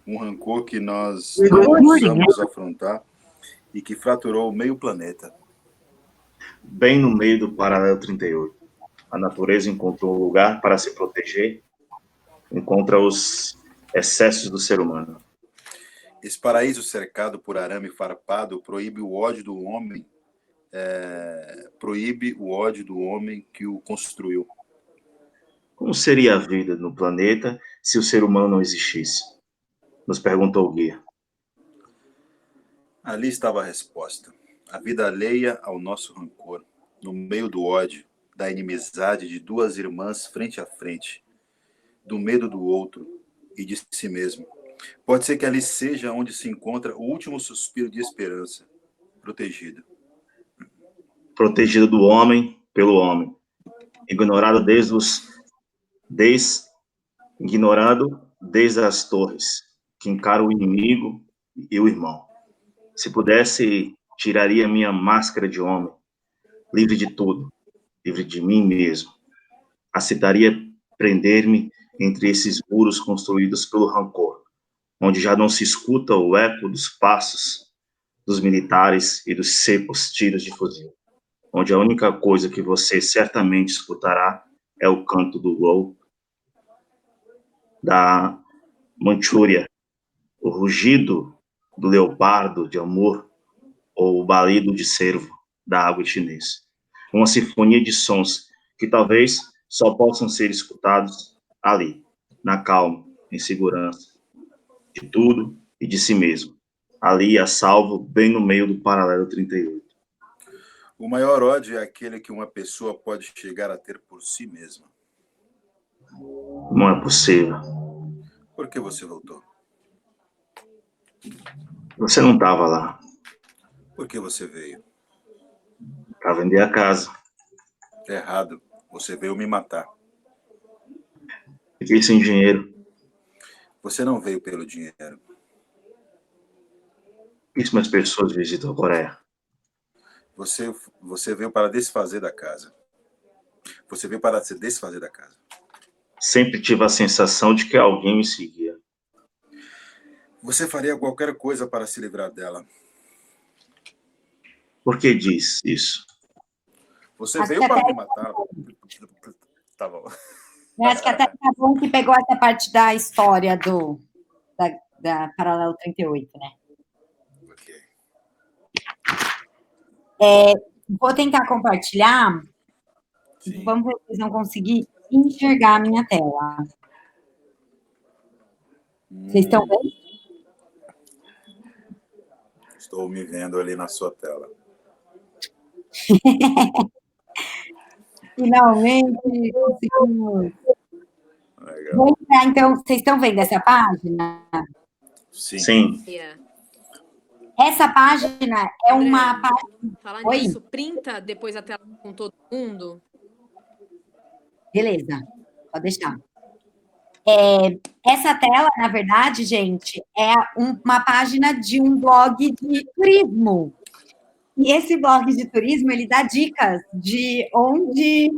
Um rancor que nós não ousamos afrontar e que fraturou meio planeta. Bem no meio do paralelo 38. A natureza encontrou um lugar para se proteger, encontra os excessos do ser humano. Esse paraíso cercado por arame farpado proíbe o ódio do homem, que o construiu. Como seria a vida no planeta se o ser humano não existisse? Nos perguntou o guia. Ali estava a resposta. A vida alheia ao nosso rancor, no meio do ódio, da inimizade de duas irmãs frente a frente, do medo do outro e de si mesmo. Pode ser que ali seja onde se encontra o último suspiro de esperança, protegido. Protegido do homem pelo homem, ignorado ignorado desde as torres, que encara o inimigo e o irmão. Se pudesse, tiraria minha máscara de homem, livre de tudo, livre de mim mesmo. Aceitaria prender-me entre esses muros construídos pelo rancor, onde já não se escuta o eco dos passos dos militares e dos secos tiros de fuzil, onde a única coisa que você certamente escutará é o canto do gol da Manchúria, o rugido do leopardo de amor ou o balido de cervo da água chinês. Uma sinfonia de sons que talvez só possam ser escutados ali, na calma, em segurança, de tudo e de si mesmo. Ali, a salvo, bem no meio do paralelo 38. O maior ódio é aquele que uma pessoa pode chegar a ter por si mesma. Não é possível. Por que você voltou? Você não estava lá. Por que você veio? Para vender a casa. Errado. Você veio me matar. Fiquei sem dinheiro. Você não veio pelo dinheiro. Pouquíssimas pessoas visitam a Coreia. Você veio para desfazer da casa. Você veio para se desfazer da casa. Sempre tive a sensação de que alguém me seguia. Você faria qualquer coisa para se livrar dela. Por que diz isso? Você veio para me matar. Tá bom. Acho que até tá bom que pegou essa parte da história da Paralelo 38, né? Ok. Vou tentar compartilhar. Sim. Vamos ver se vocês vão conseguir enxergar a minha tela. Vocês estão vendo? Estou me vendo ali na sua tela. Finalmente conseguimos. Legal. Vou entrar, então, vocês estão vendo essa página? Sim. Essa página é uma André, página... falar Oi? nisso, printa depois a tela com todo mundo. Beleza, pode deixar. Essa tela, na verdade, gente, é uma página de um blog de turismo. E esse blog de turismo, ele dá dicas de onde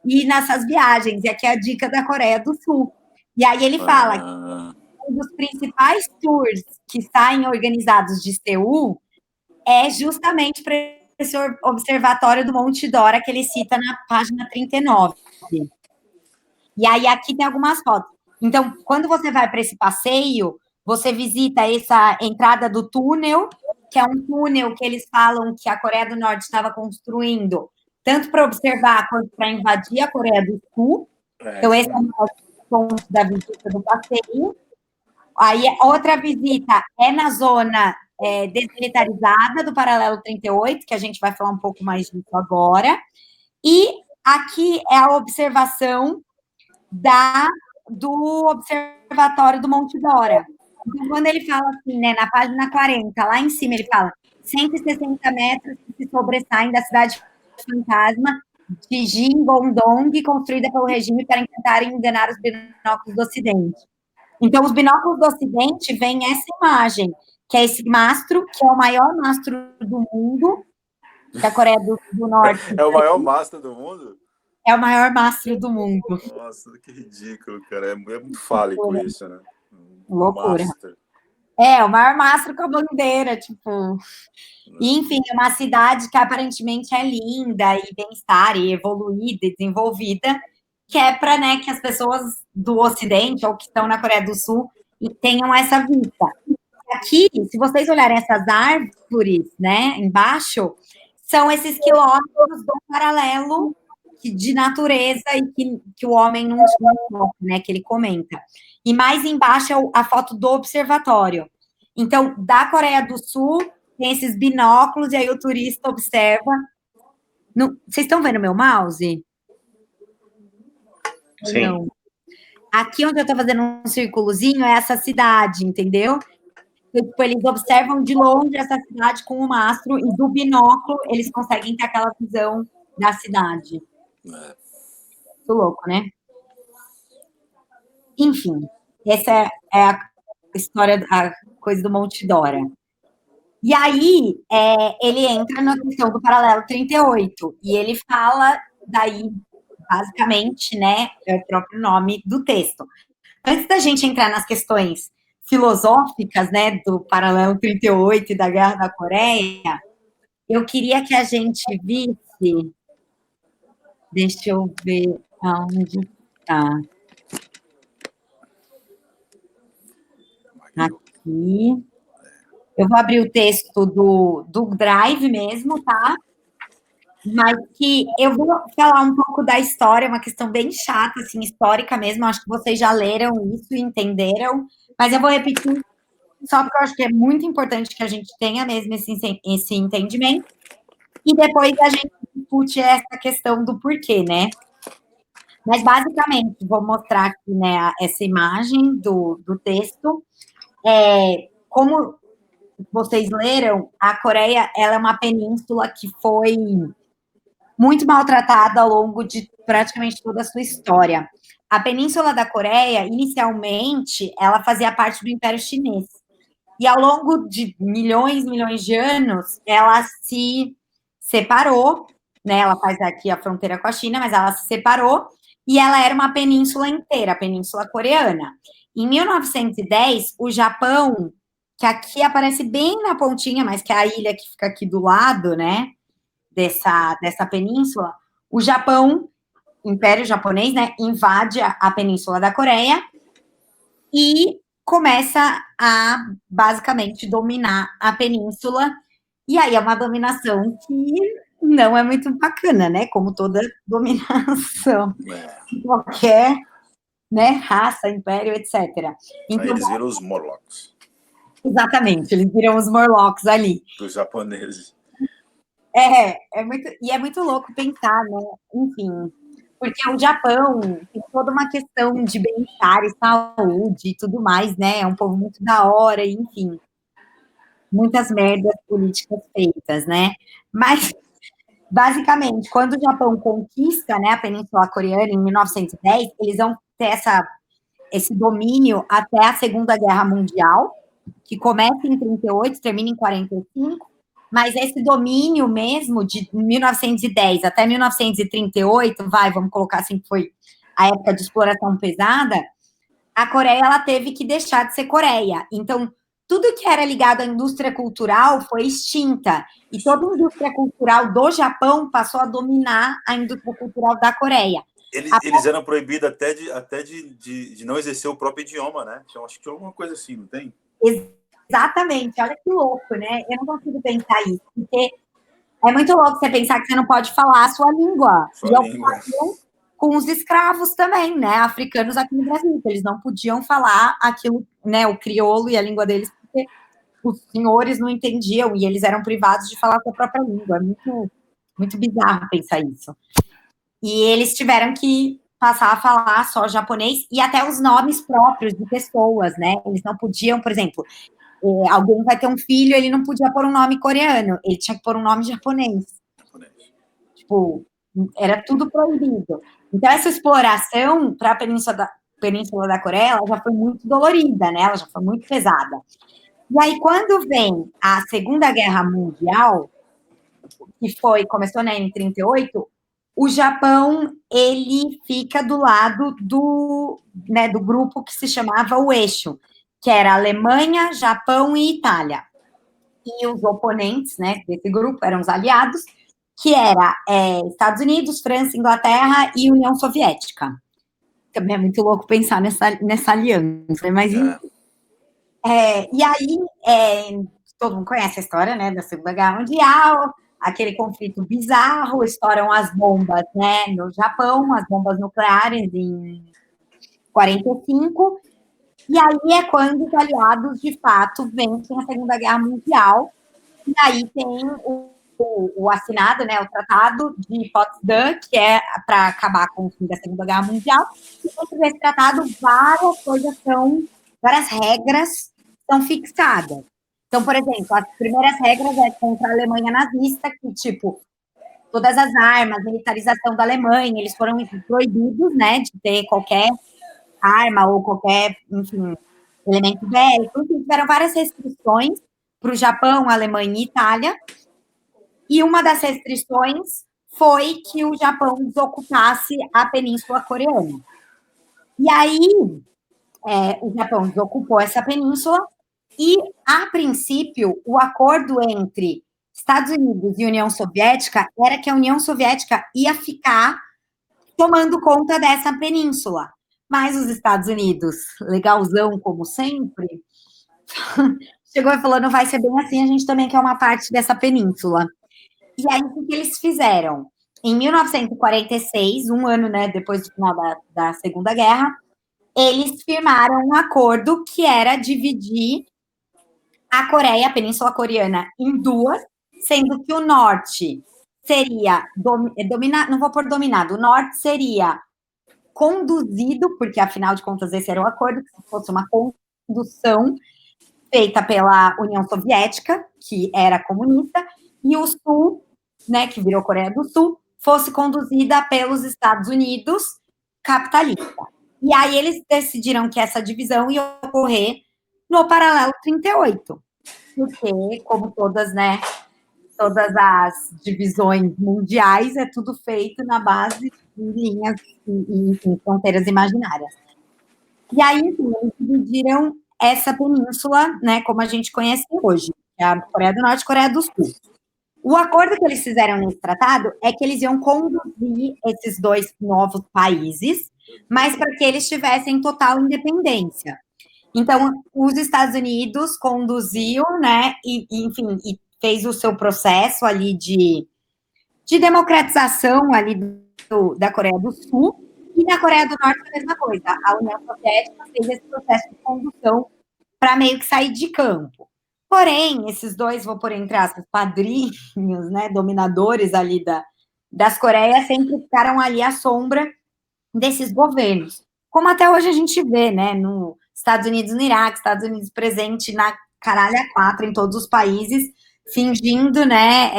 ir nessas viagens. E aqui é a dica da Coreia do Sul. E aí ele fala que um dos principais tours que saem organizados de Seul é justamente para esse observatório do Monte Dora, que ele cita na página 39. E aí aqui tem algumas fotos. Então, quando você vai para esse passeio, você visita essa entrada do túnel, que é um túnel que eles falam que a Coreia do Norte estava construindo, tanto para observar quanto para invadir a Coreia do Sul. Então, esse é o ponto da visita do passeio. Aí, outra visita é na zona desmilitarizada do Paralelo 38, que a gente vai falar um pouco mais disso agora. E aqui é a observação do Observatório do Monte Dora. Então, quando ele fala assim, né, na página 40, lá em cima ele fala 160 metros que se sobressaem da cidade fantasma de Jingondong, construída pelo regime para tentar enganar os binóculos do Ocidente. Então, os binóculos do Ocidente vem essa imagem, que é esse mastro, que é o maior mastro do mundo, da Coreia do Norte. É o maior mastro do mundo? É o maior mastro do mundo. Nossa, que ridículo, cara. É muito fálico isso, né? Loucura. Master. O maior mastro com a bandeira, tipo... Enfim, é uma cidade que aparentemente é linda e bem-estar e evoluída e desenvolvida, que é para, né, que as pessoas do Ocidente ou que estão na Coreia do Sul tenham essa vista. Aqui, se vocês olharem essas árvores, né, embaixo, são esses quilômetros do paralelo de natureza e que o homem não toca, né, que ele comenta. E mais embaixo é a foto do observatório. Então, da Coreia do Sul, tem esses binóculos, e aí o turista observa. Vocês estão vendo meu mouse? Sim. Não. Aqui onde eu estou fazendo um círculozinho é essa cidade, entendeu? Então, tipo, eles observam de longe essa cidade com o mastro, e do binóculo eles conseguem ter aquela visão da cidade. Muito louco, né? Enfim, essa é a história, a coisa do Monte Dora. E aí, ele entra na questão do paralelo 38, e ele fala daí, basicamente, né, é o próprio nome do texto. Antes da gente entrar nas questões filosóficas, né, do paralelo 38 e da Guerra da Coreia, eu queria que a gente visse, deixa eu ver aonde está. Aqui. Eu vou abrir o texto do Drive mesmo, tá? Mas que eu vou falar um pouco da história, uma questão bem chata, assim, histórica mesmo. Acho que vocês já leram isso e entenderam. Mas eu vou repetir só porque eu acho que é muito importante que a gente tenha mesmo esse entendimento. E depois a gente discute essa questão do porquê, né? Mas, basicamente, vou mostrar aqui, né, essa imagem do texto. Como vocês leram, a Coreia, ela é uma península que foi muito maltratada ao longo de praticamente toda a sua história. A Península da Coreia, inicialmente, ela fazia parte do Império Chinês. E ao longo de milhões de anos, ela se separou, né? Ela faz aqui a fronteira com a China, mas ela se separou, e ela era uma península inteira, a Península Coreana. Em 1910, o Japão, que aqui aparece bem na pontinha, mas que é a ilha que fica aqui do lado, né, dessa península, o Japão, Império Japonês, né, invade a Península da Coreia e começa a, basicamente, dominar a península. E aí é uma dominação que não é muito bacana, né, como toda dominação. Qualquer, né, raça, império, etc. Então, aí eles viram os Morlocks. Exatamente, eles viram os Morlocks ali. Dos japoneses. É muito louco pensar, né? Enfim, porque o Japão tem toda uma questão de bem-estar e saúde e tudo mais, né? É um povo muito da hora, enfim. Muitas merdas políticas feitas, né? Mas, basicamente, quando o Japão conquista, né, a Península Coreana em 1910, eles vão ter esse domínio até a Segunda Guerra Mundial, que começa em 38, termina em 45, mas esse domínio mesmo de 1910 até 1938, vamos colocar assim, que foi a época de exploração pesada, a Coreia, ela teve que deixar de ser Coreia. Então, tudo que era ligado à indústria cultural foi extinta, e toda a indústria cultural do Japão passou a dominar a indústria cultural da Coreia. Eles eram proibidos até de não exercer o próprio idioma, né? Então, acho que tinha alguma coisa assim, não tem? Exatamente, olha que louco, né? Eu não consigo pensar isso, porque é muito louco você pensar que você não pode falar a sua língua. Com os escravos também, né? Africanos aqui no Brasil, eles não podiam falar aquilo, né? O crioulo e a língua deles, porque os senhores não entendiam e eles eram privados de falar a sua própria língua. É muito, muito bizarro pensar isso. E eles tiveram que passar a falar só japonês e até os nomes próprios de pessoas, né? Eles não podiam, por exemplo, alguém vai ter um filho, ele não podia pôr um nome coreano, ele tinha que pôr um nome japonês. Tipo, era tudo proibido. Então, essa exploração para a Península da Coreia, ela já foi muito dolorida, né? Ela já foi muito pesada. E aí, quando vem a Segunda Guerra Mundial, que começou, né, em 38, o Japão, ele fica do lado do grupo que se chamava o Eixo, que era Alemanha, Japão e Itália. E os oponentes, né, desse grupo eram os aliados, que era Estados Unidos, França, Inglaterra e União Soviética. Também é muito louco pensar nessa aliança, mas e aí, todo mundo conhece a história, né, da Segunda Guerra Mundial, aquele conflito bizarro, estouram as bombas, né, no Japão, as bombas nucleares em 45, e aí é quando os aliados, de fato, vencem a Segunda Guerra Mundial, e aí tem o assinado, né, o Tratado de Potsdam, que é para acabar com o fim da Segunda Guerra Mundial, e dentro desse tratado várias regras são fixadas. Então, por exemplo, as primeiras regras é contra a Alemanha nazista, que, tipo, todas as armas, militarização da Alemanha, eles foram proibidos, né, de ter qualquer arma ou qualquer, enfim, elemento bélico. Então, tiveram várias restrições para o Japão, Alemanha e Itália, e uma das restrições foi que o Japão desocupasse a Península Coreana. E aí, o Japão desocupou essa península e, a princípio, o acordo entre Estados Unidos e União Soviética era que a União Soviética ia ficar tomando conta dessa península. Mas os Estados Unidos, legalzão como sempre, chegou e falou, não vai ser bem assim, a gente também quer uma parte dessa península. E aí, o que eles fizeram? Em 1946, um ano, né, depois do final da Segunda Guerra, eles firmaram um acordo que era dividir a Coreia, a Península Coreana, em duas, sendo que o norte seria não vou pôr dominado, o norte seria conduzido, porque afinal de contas esse era o acordo, que se fosse uma condução feita pela União Soviética, que era comunista, e o sul, né, que virou Coreia do Sul, fosse conduzida pelos Estados Unidos, capitalista. E aí eles decidiram que essa divisão ia ocorrer no paralelo 38, porque, como todas, né, todas as divisões mundiais, é tudo feito na base de linhas e fronteiras imaginárias. E aí, enfim, eles dividiram essa península, né, como a gente conhece hoje, que é a Coreia do Norte e a Coreia do Sul. O acordo que eles fizeram nesse tratado é que eles iam conduzir esses dois novos países, mas para que eles tivessem total independência. Então, os Estados Unidos conduziu, né, enfim, e fez o seu processo ali de democratização ali da Coreia do Sul, e na Coreia do Norte a mesma coisa. A União Soviética fez esse processo de condução para meio que sair de campo. Porém, esses dois, vou pôr entre aspas, padrinhos, né, dominadores ali das Coreias, sempre ficaram ali à sombra desses governos. Como até hoje a gente vê, né, nos Estados Unidos no Iraque, Estados Unidos presente na caralha 4 em todos os países, fingindo, né,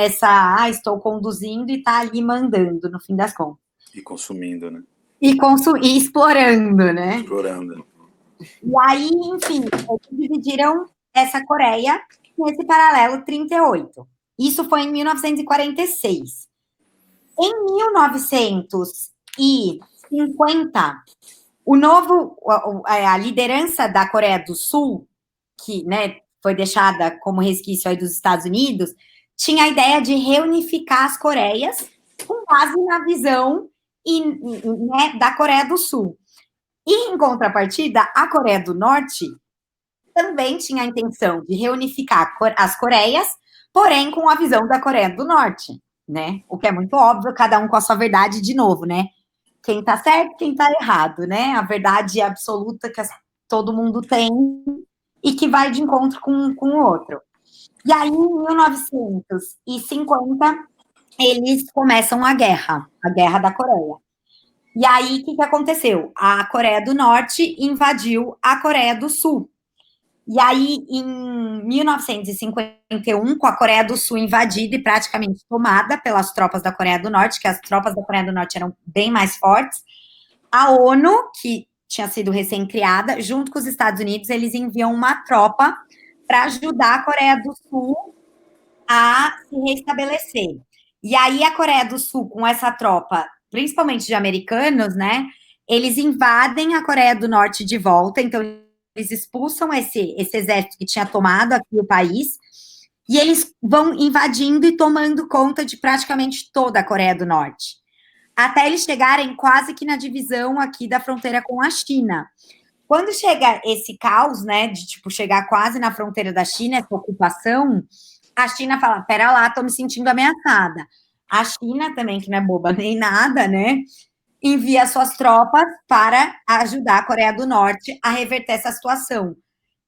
estou conduzindo e tá ali mandando, no fim das contas. E consumindo, né? E explorando, né? Explorando. E aí, enfim, eles dividiram essa Coreia nesse paralelo 38. Isso foi em 1946. Em 1950, a liderança da Coreia do Sul, que, né, foi deixada como resquício aí dos Estados Unidos, tinha a ideia de reunificar as Coreias com base na visão né, da Coreia do Sul. E, em contrapartida, a Coreia do Norte também tinha a intenção de reunificar as Coreias, porém com a visão da Coreia do Norte, né? O que é muito óbvio, cada um com a sua verdade, de novo, né? Quem tá certo, quem tá errado, né? A verdade absoluta que todo mundo tem e que vai de encontro com o outro. E aí, em 1950, eles começam a Guerra da Coreia. E aí, o que aconteceu? A Coreia do Norte invadiu a Coreia do Sul. E aí, em 1951, com a Coreia do Sul invadida e praticamente tomada pelas tropas da Coreia do Norte, que as tropas da Coreia do Norte eram bem mais fortes, a ONU, que tinha sido recém-criada, junto com os Estados Unidos, eles enviam uma tropa para ajudar a Coreia do Sul a se restabelecer. E aí, a Coreia do Sul, com essa tropa, principalmente de americanos, né, eles invadem a Coreia do Norte de volta, então eles expulsam esse exército que tinha tomado aqui o país, e eles vão invadindo e tomando conta de praticamente toda a Coreia do Norte, até eles chegarem quase que na divisão aqui da fronteira com a China. Quando chega esse caos, né, de tipo chegar quase na fronteira da China, essa ocupação, a China fala: pera lá, tô me sentindo ameaçada. A China também, que não é boba nem nada, né, envia suas tropas para ajudar a Coreia do Norte a reverter essa situação.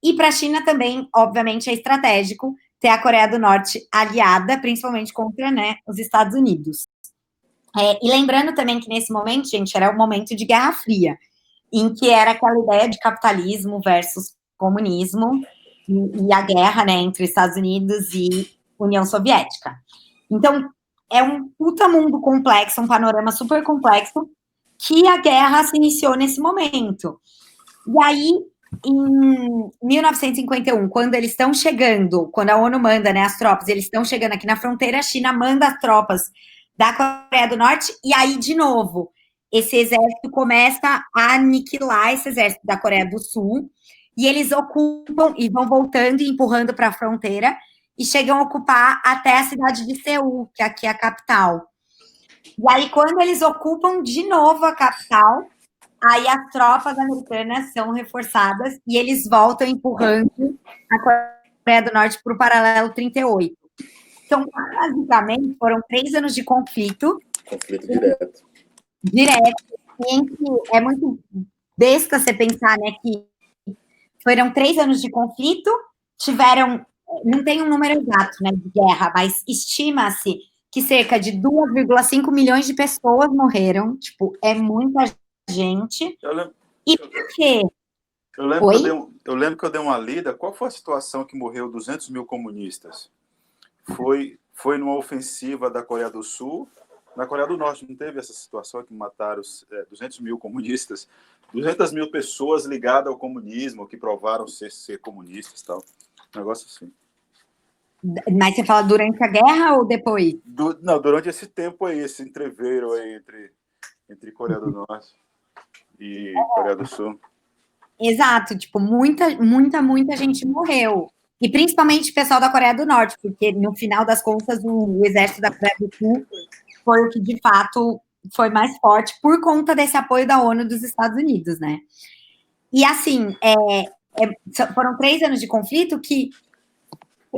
E para a China também, obviamente, é estratégico ter a Coreia do Norte aliada, principalmente contra, né, os Estados Unidos. E lembrando também que nesse momento, gente, era um momento de Guerra Fria, em que era aquela ideia de capitalismo versus comunismo e a guerra, né, entre Estados Unidos e União Soviética. Então, é um puta mundo complexo, um panorama super complexo, que a guerra se iniciou nesse momento. E aí, em 1951, quando eles estão chegando, quando a ONU manda, né, as tropas, eles estão chegando aqui na fronteira, a China manda as tropas da Coreia do Norte, e aí, de novo, esse exército começa a aniquilar esse exército da Coreia do Sul, e eles ocupam, e vão voltando e empurrando para a fronteira, e chegam a ocupar até a cidade de Seul, que aqui é a capital. E aí, quando eles ocupam de novo a capital, aí as tropas americanas são reforçadas e eles voltam empurrando a Coreia do Norte para o paralelo 38. Então, basicamente, foram 3 anos de conflito. Conflito direto. Direto. Em que é muito besta você pensar, né, que foram 3 anos de conflito, tiveram, não tem um número exato, né, de guerra, mas estima-se que cerca de 2,5 milhões de pessoas morreram. Tipo, é muita gente. E por quê? Eu lembro que eu dei uma lida. Qual foi a situação que morreu 200 mil comunistas? Foi numa ofensiva da Coreia do Sul. Na Coreia do Norte não teve essa situação que mataram 200 mil comunistas, 200 mil pessoas ligadas ao comunismo, que provaram ser comunistas e tal. Um negócio assim. Mas você fala durante a guerra ou depois? Não, durante esse tempo aí, esse entreveiro aí entre Coreia do Norte e Coreia do Sul. Exato, tipo, muita gente morreu. E principalmente o pessoal da Coreia do Norte, porque no final das contas o exército da Coreia do Sul foi o que de fato foi mais forte por conta desse apoio da ONU dos Estados Unidos, né? E assim, foram 3 anos de conflito que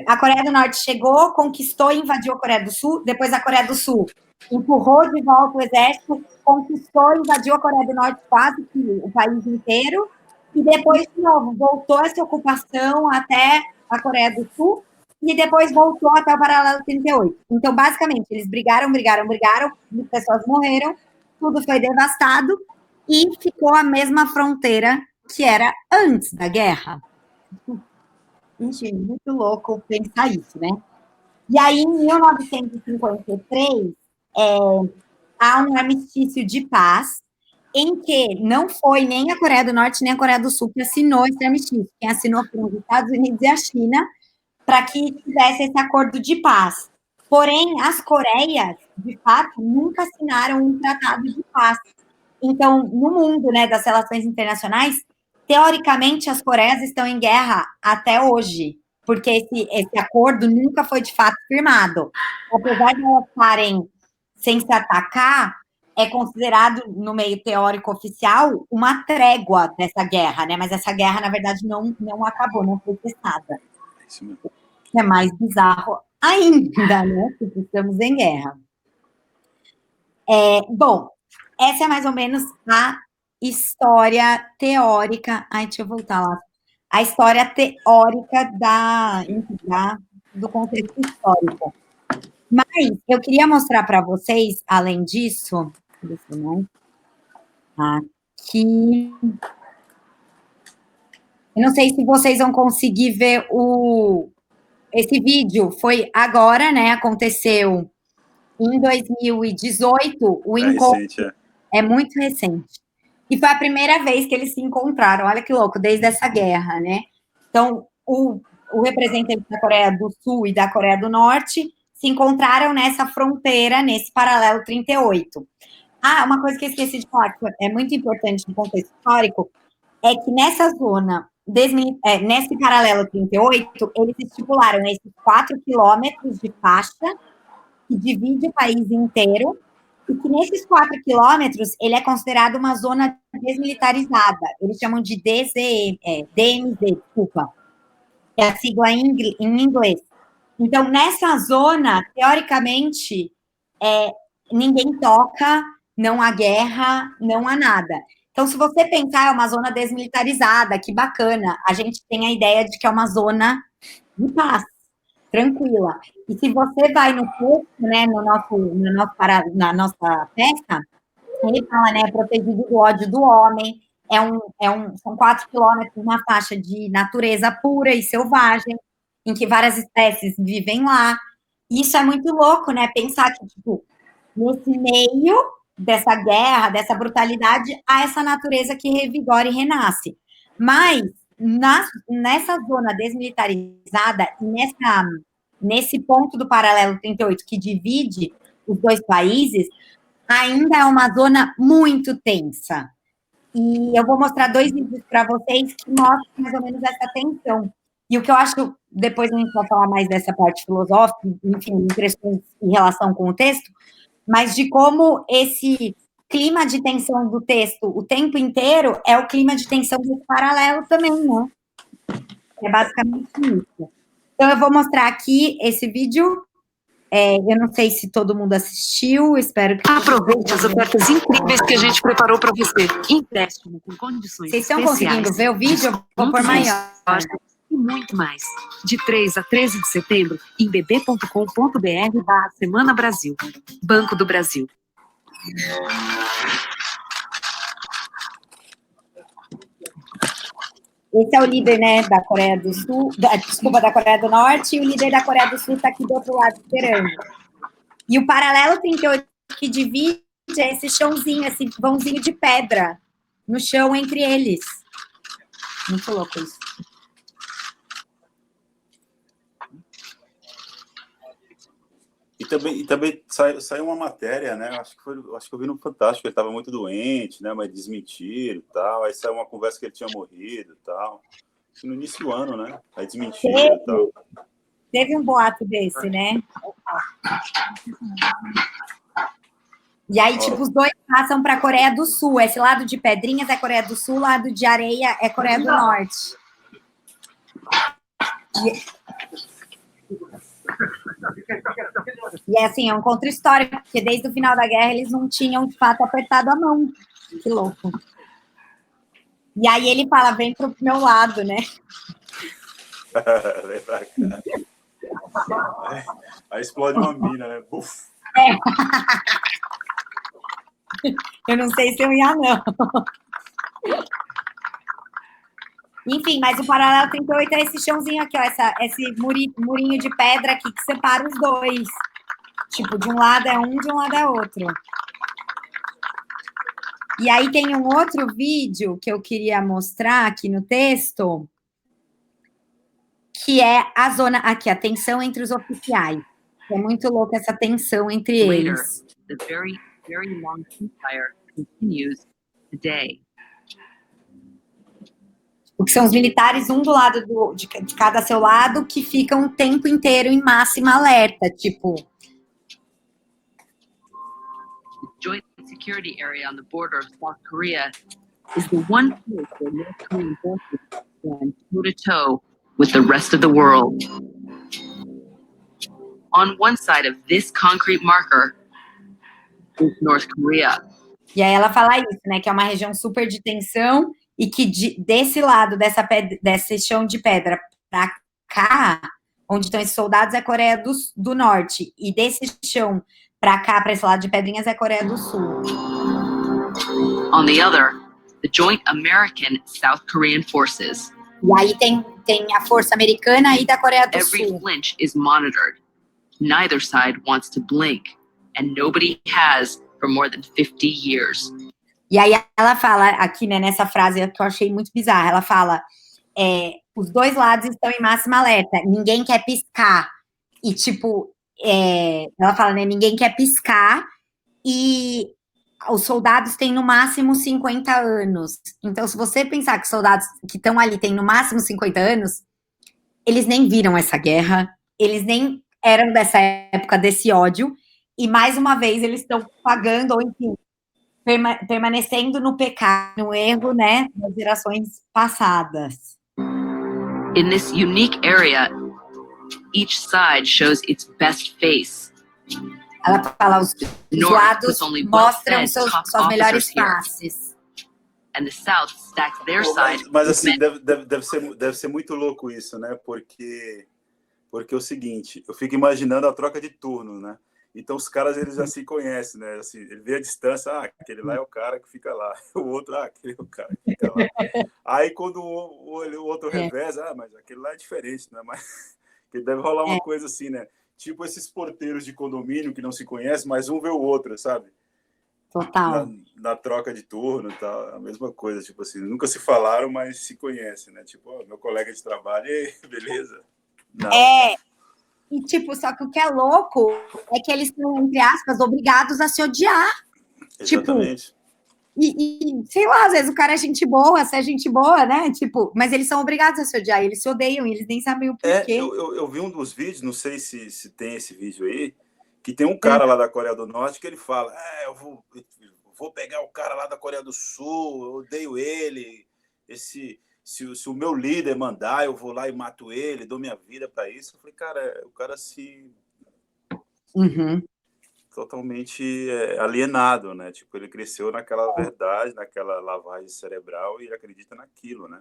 a Coreia do Norte chegou, conquistou e invadiu a Coreia do Sul, depois a Coreia do Sul empurrou de volta o exército, conquistou e invadiu a Coreia do Norte quase que o país inteiro, e depois, de novo, voltou essa ocupação até a Coreia do Sul, e depois voltou até o paralelo 38. Então, basicamente, eles brigaram, pessoas morreram, tudo foi devastado, e ficou a mesma fronteira que era antes da guerra. Enfim, muito louco pensar isso, né? E aí, em 1953, há um armistício de paz, em que não foi nem a Coreia do Norte nem a Coreia do Sul que assinou esse armistício. Quem assinou foram os Estados Unidos e a China, para que tivesse esse acordo de paz. Porém, as Coreias, de fato, nunca assinaram um tratado de paz. Então, no mundo, né, das relações internacionais, teoricamente, as Coreias estão em guerra até hoje, porque esse acordo nunca foi, de fato, firmado. Apesar de elas estarem sem se atacar, é considerado, no meio teórico oficial, uma trégua dessa guerra, né? Mas essa guerra, na verdade, não acabou, não foi cessada. É mais bizarro ainda, né? Porque estamos em guerra. Bom, essa é mais ou menos a história teórica. Ai, deixa eu voltar lá. A história teórica do contexto histórico. Mas eu queria mostrar para vocês, além disso, aqui. Eu não sei se vocês vão conseguir ver esse vídeo. Foi agora, né? Aconteceu em 2018. O encontro recente, é muito recente. E foi a primeira vez que eles se encontraram. Olha que louco, desde essa guerra, né? Então, o representante da Coreia do Sul e da Coreia do Norte se encontraram nessa fronteira, nesse paralelo 38. Uma coisa que eu esqueci de falar, que é muito importante no contexto histórico, é que nessa zona nesse paralelo 38, eles estipularam esses 4 quilômetros de faixa que divide o país inteiro, e que nesses 4 quilômetros ele é considerado uma zona desmilitarizada. Eles chamam de DMZ, desculpa. É a sigla em inglês. Então, nessa zona, teoricamente, ninguém toca, não há guerra, não há nada. Então, se você pensar, é uma zona desmilitarizada, que bacana. A gente tem a ideia de que é uma zona de paz, tranquila. E se você vai no texto, né, na nossa peça, ele fala, né, protegido do ódio do homem, são 4 quilômetros, uma faixa de natureza pura e selvagem, em que várias espécies vivem lá. Isso é muito louco, né, pensar que, tipo, nesse meio dessa guerra, dessa brutalidade, há essa natureza que revigora e renasce. Mas, nessa zona desmilitarizada, nesse ponto do paralelo 38, que divide os dois países, ainda é uma zona muito tensa. E eu vou mostrar 2 vídeos para vocês que mostram mais ou menos essa tensão. E o que eu acho, depois a gente vai falar mais dessa parte filosófica, enfim, impressões em relação com o texto, mas de como esse clima de tensão do texto o tempo inteiro é o clima de tensão desse paralelo também, né? É basicamente isso. Então, eu vou mostrar aqui esse vídeo. Eu não sei se todo mundo assistiu, espero que... Aproveite as ofertas incríveis que a gente preparou para você. Empréstimo com condições Vocês estão especiais. conseguindo ver o vídeo? Eu vou pôr maior. E muito mais. De 3 a 13 de setembro, em bb.com.br/Semana Brasil. Banco do Brasil. Esse é o líder, né, da Coreia do Sul, desculpa, da Coreia do Norte, e o líder da Coreia do Sul está aqui do outro lado esperando. E o paralelo 38 que divide é esse chãozinho, esse vãozinho de pedra no chão entre eles. Muito louco isso. E também saiu uma matéria, né? Acho que eu vi no Fantástico, ele estava muito doente, né? Mas desmentiram e tal. Aí saiu uma conversa que ele tinha morrido e tal. No início do ano, né? Aí desmentiram e tal. Teve um boato desse, né? E aí, tipo, os dois passam para a Coreia do Sul. Esse lado de pedrinhas é Coreia do Sul, lado de areia é Coreia do Norte. E assim, é um contra-histórico, porque desde o final da guerra eles não tinham, de fato, apertado a mão. Que louco. E aí ele fala, vem pro meu lado, né? Aí explode uma mina, né? Uf. Eu não sei se eu ia, não. Enfim, mas o paralelo 38 é esse chãozinho aqui, ó, esse murinho de pedra aqui que separa os dois. Tipo, de um lado é um, de um lado é outro. E aí tem um outro vídeo que eu queria mostrar aqui no texto, que é a zona, aqui, a tensão entre os oficiais. É muito louca essa tensão entre eles. The very, very long empire continues today. Porque são os militares, um do lado de cada seu lado, que ficam o tempo inteiro em máxima alerta, tipo... The Joint Security Area on the border of South Korea is the one place where North Korean forces stand toe-to-toe with the rest of the world. On one side of this concrete marker is North Korea. E aí ela fala isso, né, que é uma região super de tensão e que desse lado desse chão de pedra para cá, onde estão esses soldados, é a Coreia do Norte. E desse chão para cá, para esse lado de pedrinhas, é a Coreia do Sul. On the other, the Joint American South Korean Forces. E aí tem a força americana e da Coreia do Every Sul. flinch is monitored. Neither side wants to blink, and nobody has for more than 50 years. E aí ela fala aqui, né, nessa frase que eu achei muito bizarra, ela fala, os dois lados estão em máxima alerta, ninguém quer piscar. E, tipo, ela fala, né, ninguém quer piscar, e os soldados têm no máximo 50 anos. Então, se você pensar que os soldados que estão ali têm no máximo 50 anos, eles nem viram essa guerra, eles nem eram dessa época desse ódio, e mais uma vez eles estão pagando, ou enfim, permanecendo no pecado, no erro, né, das gerações passadas. In this unique area, each side shows its best face. Ela fala, os North lados puts only mostram well-fed top suas melhores officers here. faces. And the South stacks their Pô, side. mas assim, deve ser muito louco isso, né? Porque é o seguinte, eu fico imaginando a troca de turno, né? Então os caras, eles já se conhecem, né? Assim, ele vê a distância, aquele lá é o cara que fica lá, o outro, aquele é o cara que fica lá. Aí quando o outro reveza, mas aquele lá é diferente, né? Mas que deve rolar uma coisa assim, né? Tipo esses porteiros de condomínio que não se conhecem, mas um vê o outro, sabe? Total. Na troca de turno e tal, a mesma coisa, tipo assim, nunca se falaram, mas se conhecem, né? Tipo, meu colega de trabalho, ei, beleza? Não. E tipo, só que o que é louco é que eles são, entre aspas, obrigados a se odiar. Exatamente. Tipo, e sei lá, às vezes o cara é gente boa, se é gente boa, né? Tipo, mas eles são obrigados a se odiar, eles se odeiam, e eles nem sabem o porquê. Eu vi um dos vídeos, não sei se tem esse vídeo aí, que tem um cara lá da Coreia do Norte que ele fala, eu vou pegar o cara lá da Coreia do Sul, eu odeio ele, se o meu líder mandar, eu vou lá e mato ele, dou minha vida para isso. Eu falei, cara, o cara se... totalmente alienado, né? Tipo, ele cresceu naquela verdade, naquela lavagem cerebral e acredita naquilo, né?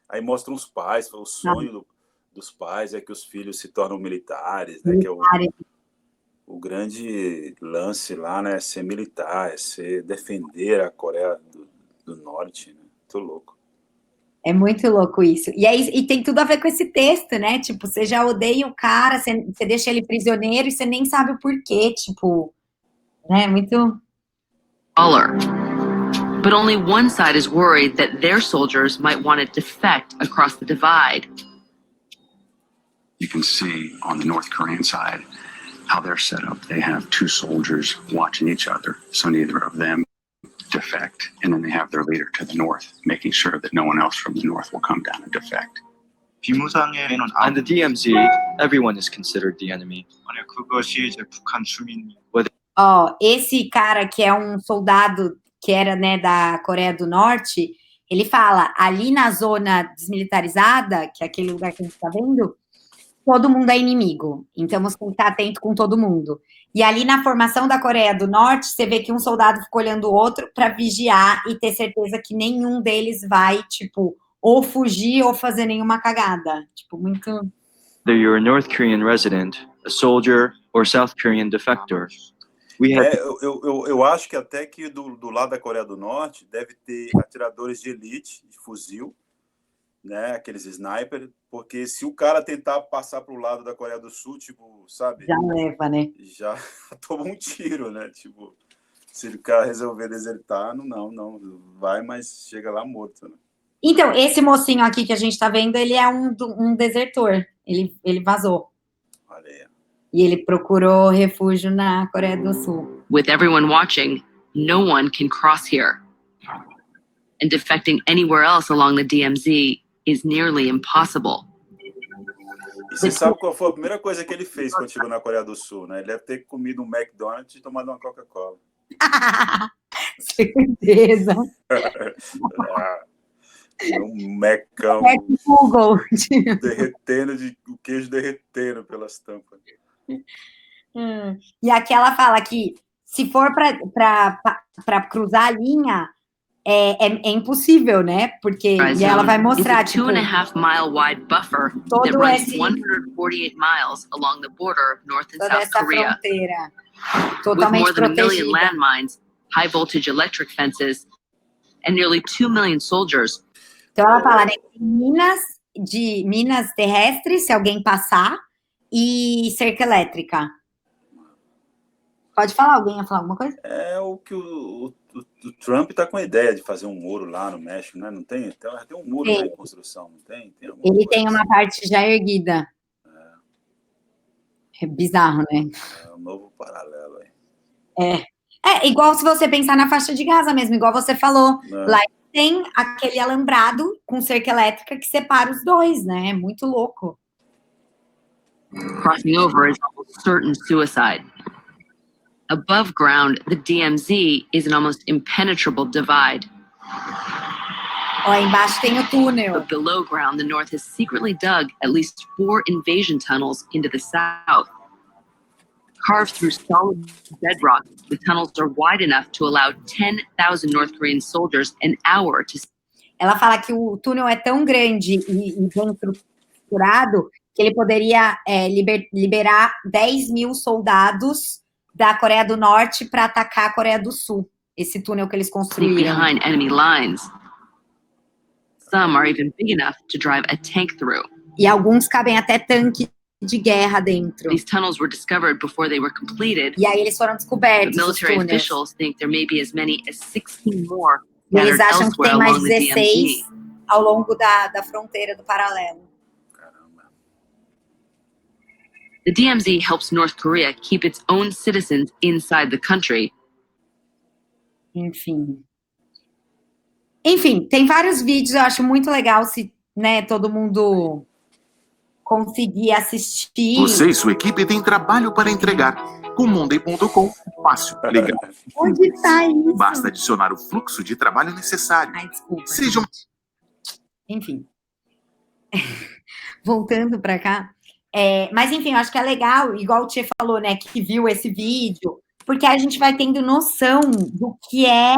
Aí mostram os pais, o sonho dos pais é que os filhos se tornam militares, né? Que é o grande lance lá, né? Ser militar, defender a Coreia do Norte, né? Tô louco. É muito louco isso. E tem tudo a ver com esse texto, né? Tipo, você já odeia o cara, você deixa ele prisioneiro e você nem sabe o porquê, tipo, né? Muito... But only one side is worried that their soldiers might want to defect across the divide. You can see on the North Korean side how they're set up. They have two soldiers watching each other, so neither of them defect, and then they have their leader to the north, making sure that no one else from the north will come down and defect. And the DMZ, everyone is considered the enemy. Esse cara que é um soldado que era, né, da Coreia do Norte, ele fala, ali na zona desmilitarizada, que é aquele lugar que a gente está vendo, todo mundo é inimigo. Então, você tem que estar atento com todo mundo. E ali na formação da Coreia do Norte, você vê que um soldado fica olhando o outro para vigiar e ter certeza que nenhum deles vai, tipo, ou fugir ou fazer nenhuma cagada. Tipo, muito... Whether you're a North Korean resident, a soldier, or South Korean defector, eu acho que até que do lado da Coreia do Norte deve ter atiradores de elite, de fuzil, né, aqueles sniper, porque se o cara tentar passar para o lado da Coreia do Sul, tipo, sabe? Já leva, né? Já toma um tiro, né? Tipo, se o cara resolver desertar, não, vai, mas chega lá morto, né? Então, esse mocinho aqui que a gente tá vendo, ele é um desertor, ele vazou. Olha aí. E ele procurou refúgio na Coreia do Sul. With everyone watching, no one can cross here. And defecting anywhere else along the DMZ is nearly impossible. E você sabe qual foi a primeira coisa que ele fez quando chegou na Coreia do Sul, né? Ele deve ter comido um McDonald's e tomado uma Coca-Cola. Certeza. Um mecão Google. o queijo derretendo pelas tampas. E aqui ela fala que se for para cruzar a linha, é impossível, né? Porque e ela vai mostrar, it's a 2.5 mile wide buffer that runs 148 miles along the border of North and South Korea. Fronteira, With totalmente more than 1 million protegida. landmines, high voltage electric fences, and nearly 2 million soldiers. Então ela fala, né, minas terrestres, se alguém passar, e cerca elétrica. Pode falar, alguém ia falar alguma coisa? É o que o Trump está com a ideia de fazer um muro lá no México, né? Não tem? Tem um muro em construção, não tem? Ele tem uma parte já erguida. É bizarro, né? É um novo paralelo aí. É igual se você pensar na faixa de Gaza mesmo, igual você falou. Né? Lá tem aquele alambrado com cerca elétrica que separa os dois, né? É muito louco. Crossing over is almost certain suicide. Above ground, the DMZ is an almost impenetrable divide. Ó, embaixo tem o túnel. But below ground, the North has secretly dug at least 4 invasion tunnels into the South. Carved through solid bedrock, the tunnels are wide enough to allow 10,000 North Korean soldiers an hour to. Ela fala que o túnel é tão grande e bem estruturado que ele poderia liberar 10 mil soldados da Coreia do Norte para atacar a Coreia do Sul. Esse túnel que eles sneak construíram. behind enemy lines. Some are even big enough to drive a tank through. E alguns cabem até tanque de guerra dentro. These tunnels were discovered before they were completed. E aí eles foram But descobertos, os military túneis. officials think there may be as many as 16 more E eles scattered acham que elsewhere tem mais along the 16 DMZ. ao longo da fronteira do paralelo. Caramba. The DMZ helps North Korea keep its own citizens inside the country. Enfim, tem vários vídeos, eu acho muito legal se, né, todo mundo conseguir assistir. Você e sua equipe têm trabalho para entregar. Com Monday.com, fácil, legal. Onde está isso? Basta adicionar o fluxo de trabalho necessário. Ai, desculpa. Sejam Enfim. Voltando para cá. Mas, enfim, eu acho que é legal, igual o Tchê falou, né, que viu esse vídeo, porque a gente vai tendo noção do que é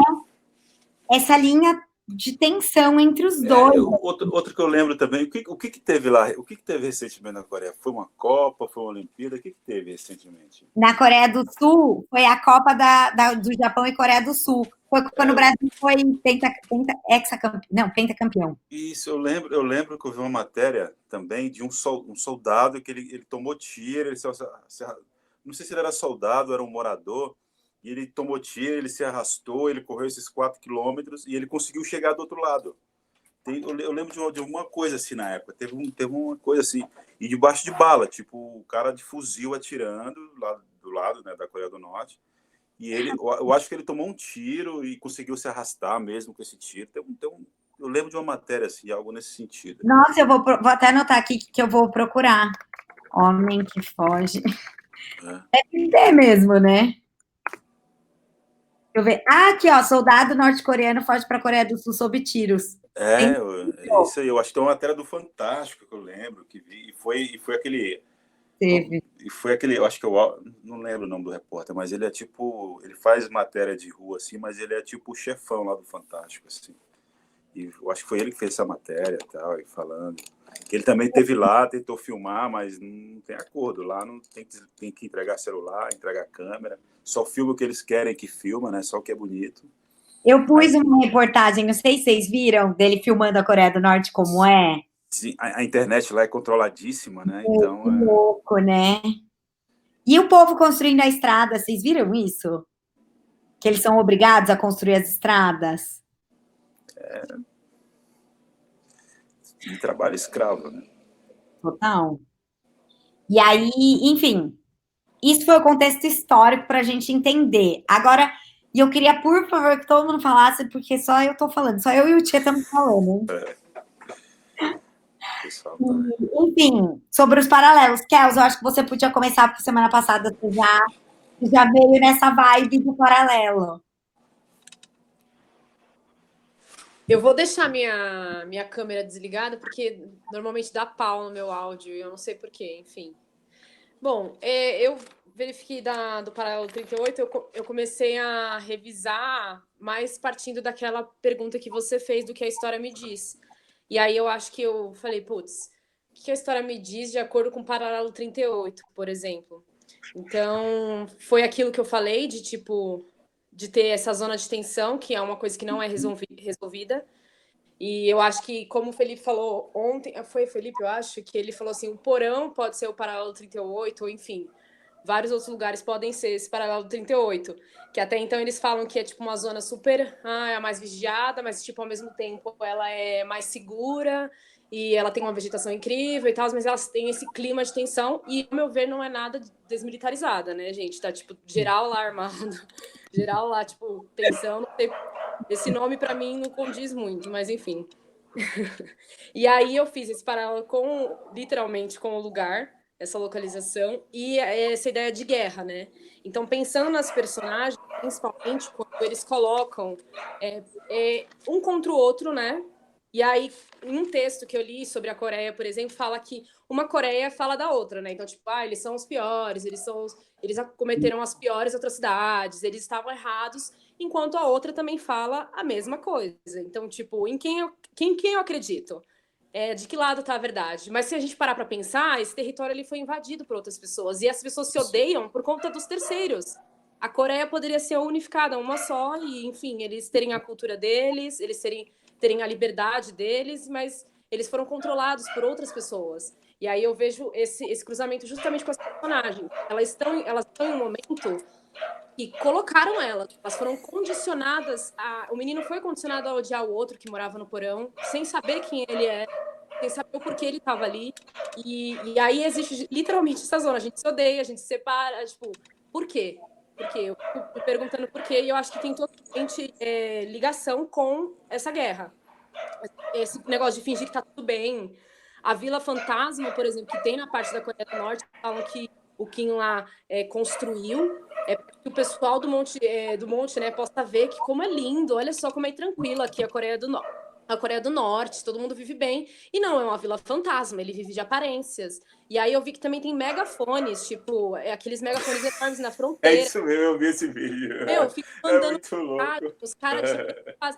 essa linha de tensão entre os dois. Outro que eu lembro também, o que teve lá? O que teve recentemente na Coreia? Foi uma Copa? Foi uma Olimpíada? O que teve recentemente? Na Coreia do Sul, foi a Copa do Japão e Coreia do Sul. Foi quando o Brasil foi pentacampeão. Isso, eu lembro que eu vi uma matéria também de um soldado que ele tomou tiro, não sei se ele era soldado, era um morador, e ele tomou tiro, ele se arrastou, ele correu esses 4 quilômetros e ele conseguiu chegar do outro lado. Eu lembro de alguma coisa assim na época, teve uma coisa assim, e debaixo de bala, tipo, o cara de fuzil atirando lá do lado, né, da Coreia do Norte, e eu acho que ele tomou um tiro e conseguiu se arrastar mesmo com esse tiro. Eu lembro de uma matéria assim, algo nesse sentido. Nossa, eu vou até anotar aqui que eu vou procurar. Homem que foge. Deve ter mesmo, né? Deixa eu ver. Aqui, ó, soldado norte-coreano foge para a Coreia do Sul sob tiros. Isso aí, eu acho que tem uma matéria do Fantástico que eu lembro, que vi, e foi aquele... Teve. E foi aquele, eu acho que eu não lembro o nome do repórter, mas ele é tipo, ele faz matéria de rua assim, mas ele é tipo o chefão lá do Fantástico, assim. E eu acho que foi ele que fez essa matéria e tal, e falando. Ele também esteve lá, tentou filmar, mas não tem acordo. Lá não tem que entregar celular, entregar câmera. Só filma o que eles querem que filma, né? Só o que é bonito. Eu pus uma reportagem, não sei se vocês viram, dele filmando a Coreia do Norte como é. Sim, a internet lá é controladíssima, né? Então, louco, né? E o povo construindo a estrada, vocês viram isso? Que eles são obrigados a construir as estradas? de trabalho escravo, né? Total. E aí, enfim, isso foi o contexto histórico para a gente entender. Agora, e eu queria, por favor, que todo mundo falasse, porque só eu estou falando, só eu e o Tia estamos falando. Enfim, sobre os paralelos. Kels, eu acho que você podia começar, porque semana passada você já veio nessa vibe do paralelo. Eu vou deixar minha câmera desligada, porque normalmente dá pau no meu áudio, e eu não sei porquê, enfim. Bom, eu verifiquei do paralelo 38, eu comecei a revisar mais partindo daquela pergunta que você fez do que a história me diz. E aí eu acho que eu falei, putz, o que a história me diz de acordo com o paralelo 38, por exemplo? Então, foi aquilo que eu falei de, tipo, de ter essa zona de tensão, que é uma coisa que não é resolvida. E eu acho que, como o Felipe falou ontem, foi o Felipe, eu acho, que ele falou assim, o porão pode ser o paralelo 38, ou enfim, vários outros lugares podem ser esse paralelo 38, que até então eles falam que é tipo uma zona super, é a mais vigiada, mas tipo ao mesmo tempo ela é mais segura e ela tem uma vegetação incrível e tal, mas elas têm esse clima de tensão e, ao meu ver, não é nada desmilitarizada, né, gente? Tá, tipo, geral lá armado, geral lá, tipo, tensão, não sei, esse nome para mim não condiz muito, mas enfim. E aí eu fiz esse paralelo literalmente, com o lugar, essa localização e essa ideia de guerra, né? Então, pensando nas personagens, principalmente quando eles colocam um contra o outro, né? E aí, em um texto que eu li sobre a Coreia, por exemplo, fala que uma Coreia fala da outra, né? Então, tipo, eles são os piores, eles cometeram as piores atrocidades, eles estavam errados, enquanto a outra também fala a mesma coisa. Então, tipo, em quem eu acredito? De que lado está a verdade? Mas se a gente parar para pensar, esse território ele foi invadido por outras pessoas, e as pessoas se odeiam por conta dos terceiros. A Coreia poderia ser unificada, uma só, e, enfim, eles terem a cultura deles, eles terem a liberdade deles, mas eles foram controlados por outras pessoas. E aí eu vejo esse cruzamento justamente com as personagens. Elas estão em um momento que colocaram elas foram condicionadas o menino foi condicionado a odiar o outro que morava no porão, sem saber quem ele é, sem saber o porquê ele estava ali, e aí existe literalmente essa zona, a gente se odeia, a gente se separa, tipo, por quê? Porque eu fico me perguntando por quê, e eu acho que tem totalmente ligação com essa guerra. Esse negócio de fingir que tá tudo bem. A Vila Fantasma, por exemplo, que tem na parte da Coreia do Norte, falam que o Kim lá construiu, para que o pessoal do monte, né, possa ver que como é lindo, olha só como é tranquilo aqui a Coreia do Norte. A Coreia do Norte, todo mundo vive bem. E não, é uma vila fantasma, ele vive de aparências. E aí eu vi que também tem megafones, tipo, aqueles megafones enormes na fronteira. É isso mesmo, eu vi esse vídeo. Eu fico mandando. É muito louco. Os caras, tipo,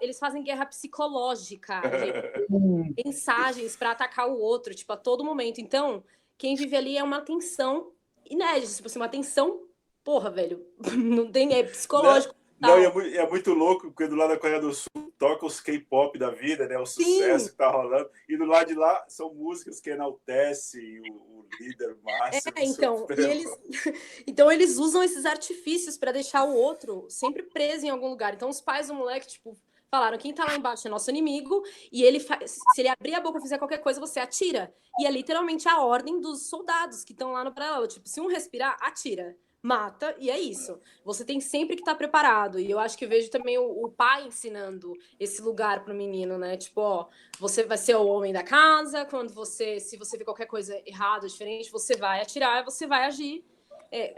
eles fazem guerra psicológica, gente. Mensagens para atacar o outro, tipo, a todo momento. Então, quem vive ali é uma tensão inédita, tipo assim, uma tensão, porra, velho, não tem, psicológico. Não, é muito louco, porque do lado da Coreia do Sul toca os K-pop da vida, né? O sucesso que tá rolando. E do lado de lá são músicas que enaltecem o líder máximo. Então eles usam esses artifícios para deixar o outro sempre preso em algum lugar. Então os pais do moleque, tipo, falaram, quem tá lá embaixo é nosso inimigo, e se ele abrir a boca e fizer qualquer coisa, você atira. E é literalmente a ordem dos soldados que estão lá no paralelo. Tipo, se um respirar, atira. Mata, e é isso. Você tem sempre que estar preparado. E eu acho que eu vejo também o pai ensinando esse lugar pro menino, né? Tipo, ó, você vai ser o homem da casa, se você vê qualquer coisa errada, diferente, você vai atirar, você vai agir.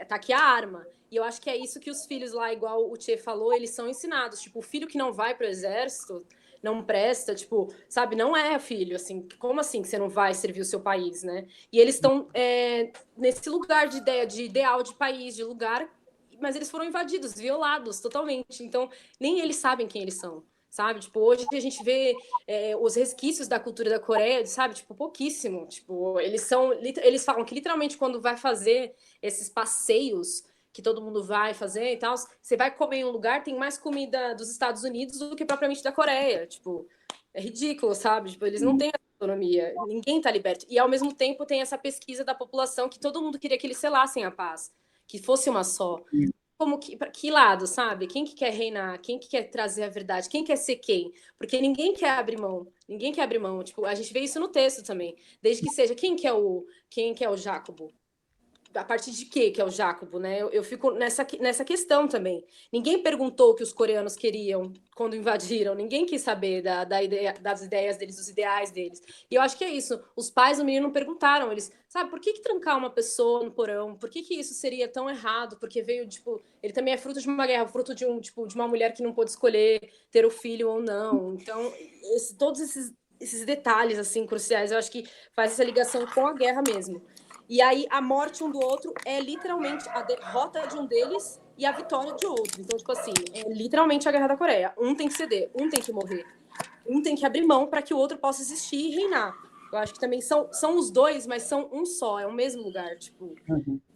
Tá aqui a arma. E eu acho que é isso que os filhos lá, igual o Tchê falou, eles são ensinados. Tipo, o filho que não vai pro exército, não presta, tipo, sabe, não é filho, assim, como assim que você não vai servir o seu país, né? E eles estão nesse lugar de ideia, de ideal de país, de lugar, mas eles foram invadidos, violados totalmente, então nem eles sabem quem eles são, sabe? Tipo, hoje a gente vê os resquícios da cultura da Coreia, sabe? Tipo, pouquíssimo, tipo, eles falam que literalmente quando vai fazer esses passeios que todo mundo vai fazer e tal, você vai comer em um lugar, tem mais comida dos Estados Unidos do que propriamente da Coreia. Tipo, é ridículo, sabe? Tipo, eles não têm autonomia, ninguém tá liberto. E, ao mesmo tempo, tem essa pesquisa da população que todo mundo queria que eles selassem a paz, que fosse uma só. Como para que lado, sabe? Quem que quer reinar? Quem que quer trazer a verdade? Quem quer ser quem? Porque ninguém quer abrir mão. Ninguém quer abrir mão. Tipo, a gente vê isso no texto também. Desde que seja quem que é o Jacobo? A partir de quê que é o Jacobo, né? Eu fico nessa questão também. Ninguém perguntou o que os coreanos queriam quando invadiram. Ninguém quis saber das ideias deles, dos ideais deles. E eu acho que é isso. Os pais do menino não perguntaram. Eles, sabe, por que trancar uma pessoa no porão? Por que isso seria tão errado? Porque veio, tipo, ele também é fruto de uma guerra, fruto de uma mulher que não pôde escolher ter o filho ou não. Então, todos esses detalhes, assim, cruciais, eu acho que faz essa ligação com a guerra mesmo. E aí, a morte um do outro é literalmente a derrota de um deles e a vitória de outro. Então, tipo assim, é literalmente a Guerra da Coreia. Um tem que ceder, um tem que morrer. Um tem que abrir mão para que o outro possa existir e reinar. Eu acho que também são os dois, mas são um só, é o mesmo lugar, tipo...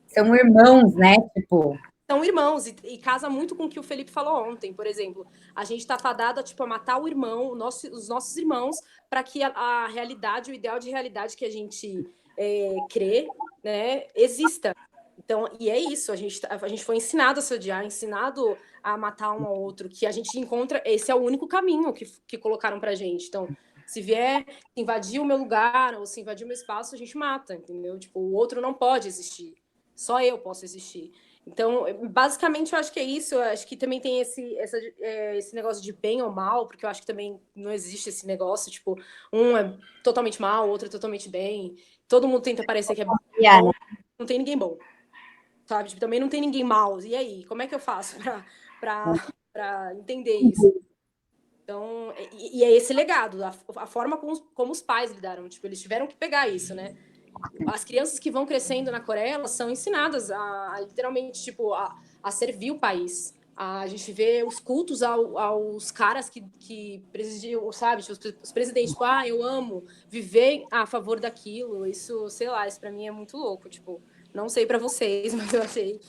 São irmãos, né, tipo... São irmãos, e casa muito com o que o Felipe falou ontem, por exemplo. A gente tá fadado tipo, a matar o irmão, os nossos irmãos, para que a realidade, o ideal de realidade que a gente... crer, né, exista. Então, e é isso, a gente foi ensinado a se odiar, ensinado a matar um ao outro, que a gente encontra, esse é o único caminho que colocaram pra gente. Então, Se vier invadir o meu lugar ou se invadir o meu espaço, a gente mata, entendeu? Tipo, o outro não pode existir. Só eu posso existir. Então, basicamente, eu acho que é isso. Eu acho que também tem esse negócio de bem ou mal, porque eu acho que também não existe esse negócio, tipo, um é totalmente mal, o outro é totalmente bem. Todo mundo tenta parecer que é bom, não tem ninguém bom, sabe? Tipo, também não tem ninguém mal. E aí, como é que eu faço para entender isso? Então, e é esse legado, a forma como os pais lidaram. Tipo, eles tiveram que pegar isso, né? As crianças que vão crescendo na Coreia, elas são ensinadas a literalmente, tipo, a servir o país. A gente vê os cultos aos caras que presidiam, sabe? Tipo, os presidentes, tipo, eu amo viver a favor daquilo. Isso, sei lá, isso pra mim é muito louco. Tipo, não sei pra vocês, mas eu achei...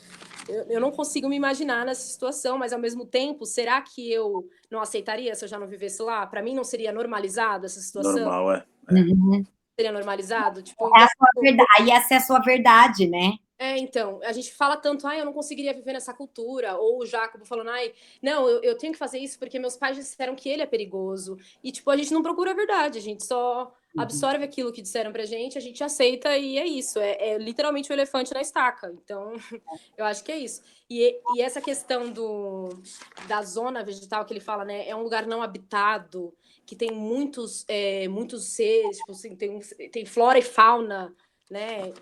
Eu não consigo me imaginar nessa situação, mas ao mesmo tempo, será que eu não aceitaria se eu já não vivesse lá? Pra mim não seria normalizado essa situação? Normal, é. Uhum. Seria normalizado? Tipo, aí essa é a sua verdade, né? Então, a gente fala tanto, eu não conseguiria viver nessa cultura, ou o Jacobo falando, não, eu tenho que fazer isso porque meus pais disseram que ele é perigoso, e, tipo, a gente não procura a verdade, a gente só absorve aquilo que disseram pra gente, a gente aceita e é isso, é literalmente o elefante na estaca, então, eu acho que é isso. E essa questão da zona vegetal que ele fala, né, é um lugar não habitado, que tem muitos seres, tipo assim, tem flora e fauna, né,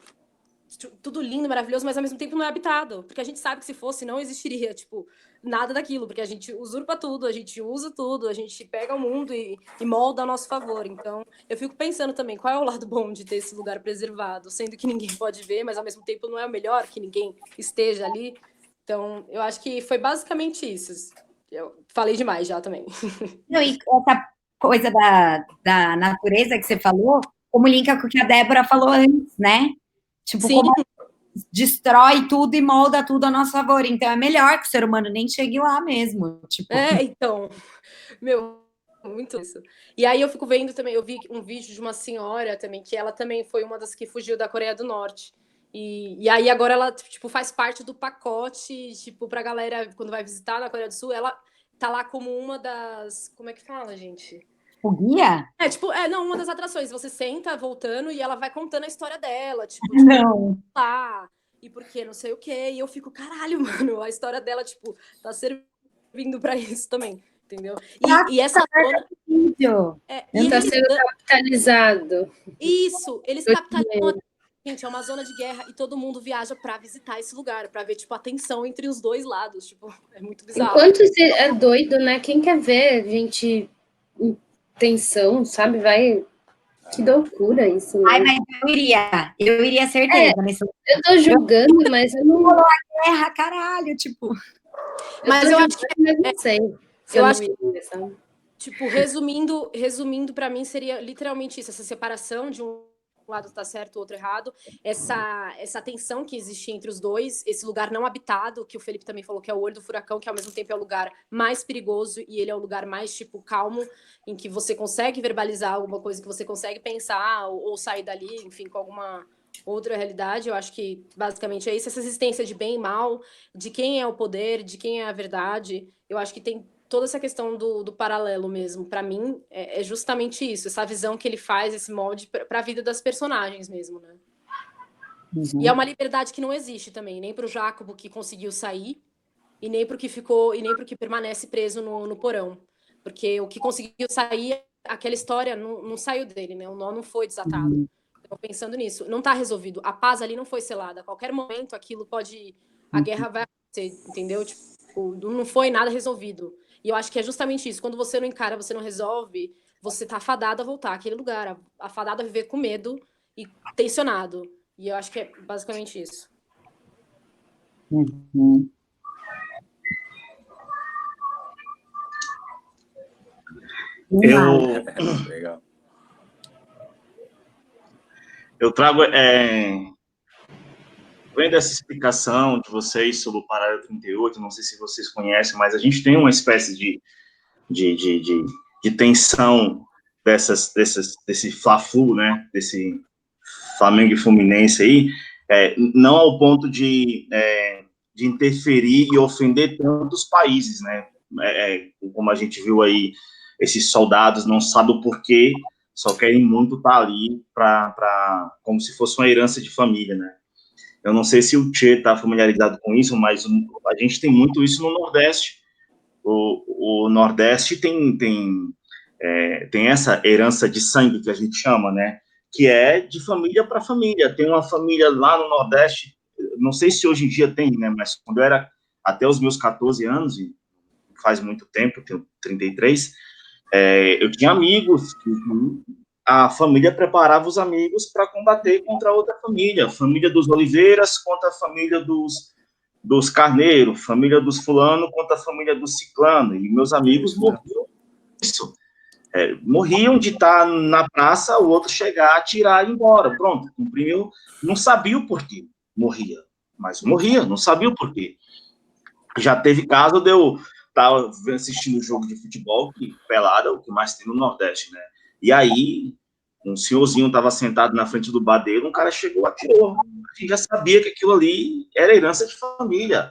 tudo lindo, maravilhoso, mas ao mesmo tempo não é habitado, porque a gente sabe que se fosse não existiria, tipo, nada daquilo, porque a gente usurpa tudo, a gente usa tudo, a gente pega o mundo e molda a nosso favor. Então, eu fico pensando também, qual é o lado bom de ter esse lugar preservado, sendo que ninguém pode ver, mas ao mesmo tempo não é o melhor que ninguém esteja ali. Então, eu acho que foi basicamente isso. Eu falei demais já também. Não, e essa coisa da natureza que você falou, como linka com o que a Débora falou antes, né? Tipo, Sim. como destrói tudo e molda tudo a nosso favor. Então, é melhor que o ser humano nem chegue lá mesmo. Tipo. Então, muito isso. E aí eu fico vendo também, eu vi um vídeo de uma senhora também, que ela também foi uma das que fugiu da Coreia do Norte. E aí agora ela, tipo, faz parte do pacote, tipo, pra galera, quando vai visitar na Coreia do Sul, ela tá lá como uma das... Como é que fala, gente? O guia? Uma das atrações. Você senta voltando e ela vai contando a história dela, tipo, Não. lá, e porque não sei o quê. E eu fico, caralho, mano, a história dela, tipo, tá servindo pra isso também, entendeu? E essa zona... Tá sendo capitalizado. Isso, eles capitalizam. Gente, é uma zona de guerra e todo mundo viaja pra visitar esse lugar, pra ver, tipo, a tensão entre os dois lados. Tipo, é muito bizarro. Enquanto é doido, né? Quem quer ver gente em tensão, sabe? Vai... Que loucura isso, né? Mas eu iria certeza. Eu tô julgando, mas eu não... Rolou a guerra, caralho, tipo... Mas eu acho que... não sei. Eu acho que, tipo, resumindo para mim, seria literalmente isso, essa separação de um lado tá certo, o outro errado, essa tensão que existe entre os dois, esse lugar não habitado, que o Felipe também falou que é o olho do furacão, que ao mesmo tempo é o lugar mais perigoso e ele é o lugar mais, tipo, calmo, em que você consegue verbalizar alguma coisa, que você consegue pensar ou sair dali, enfim, com alguma outra realidade. Eu acho que basicamente é isso, essa existência de bem e mal, de quem é o poder, de quem é a verdade. Eu acho que tem toda essa questão do paralelo mesmo. Para mim, é justamente isso, essa visão que ele faz, esse molde para a vida das personagens mesmo, né? Uhum. E é uma liberdade que não existe também, nem para o Jacobo, que conseguiu sair, e nem para o que ficou, e nem para o que permanece preso no porão. Porque o que conseguiu sair, aquela história não saiu dele, né? O nó não foi desatado. Uhum. Então, pensando nisso, não está resolvido. A paz ali não foi selada. A qualquer momento, aquilo pode... A guerra vai acontecer, entendeu? Tipo, não foi nada resolvido. E eu acho que é justamente isso. Quando você não encara, você não resolve, você tá fadado a voltar àquele lugar, afadado a viver com medo e tensionado. E eu acho que é basicamente isso. Uhum. Legal. Eu trago, vendo essa explicação de vocês sobre o Paralelo 38, não sei se vocês conhecem, mas a gente tem uma espécie de tensão desse Fla-Flu, né, desse Flamengo e Fluminense aí, não ao ponto de interferir e ofender tantos países, né, como a gente viu aí esses soldados não sabem o porquê, só querem muito estar ali como se fosse uma herança de família, né? Eu não sei se o Tchê está familiarizado com isso, mas a gente tem muito isso no Nordeste. O Nordeste tem essa herança de sangue que a gente chama, né? Que é de família para família. Tem uma família lá no Nordeste, não sei se hoje em dia tem, né? Mas quando eu era até os meus 14 anos, e faz muito tempo, tenho 33, eu tinha amigos que a família preparava os amigos para combater contra outra família. Família dos Oliveiras contra a família dos Carneiro, família dos fulano contra a família do ciclano, e meus amigos morriam isso. Morriam de estar na praça, o outro chegar, atirar e ir embora. Pronto, cumpriu, não sabia o porquê, morria, mas morria, não sabia o porquê. Já teve caso de eu estar assistindo jogo de futebol, que pelada é o que mais tem no Nordeste, né? E aí, um senhorzinho estava sentado na frente do bar dele, um cara chegou e atirou. A gente já sabia que aquilo ali era herança de família.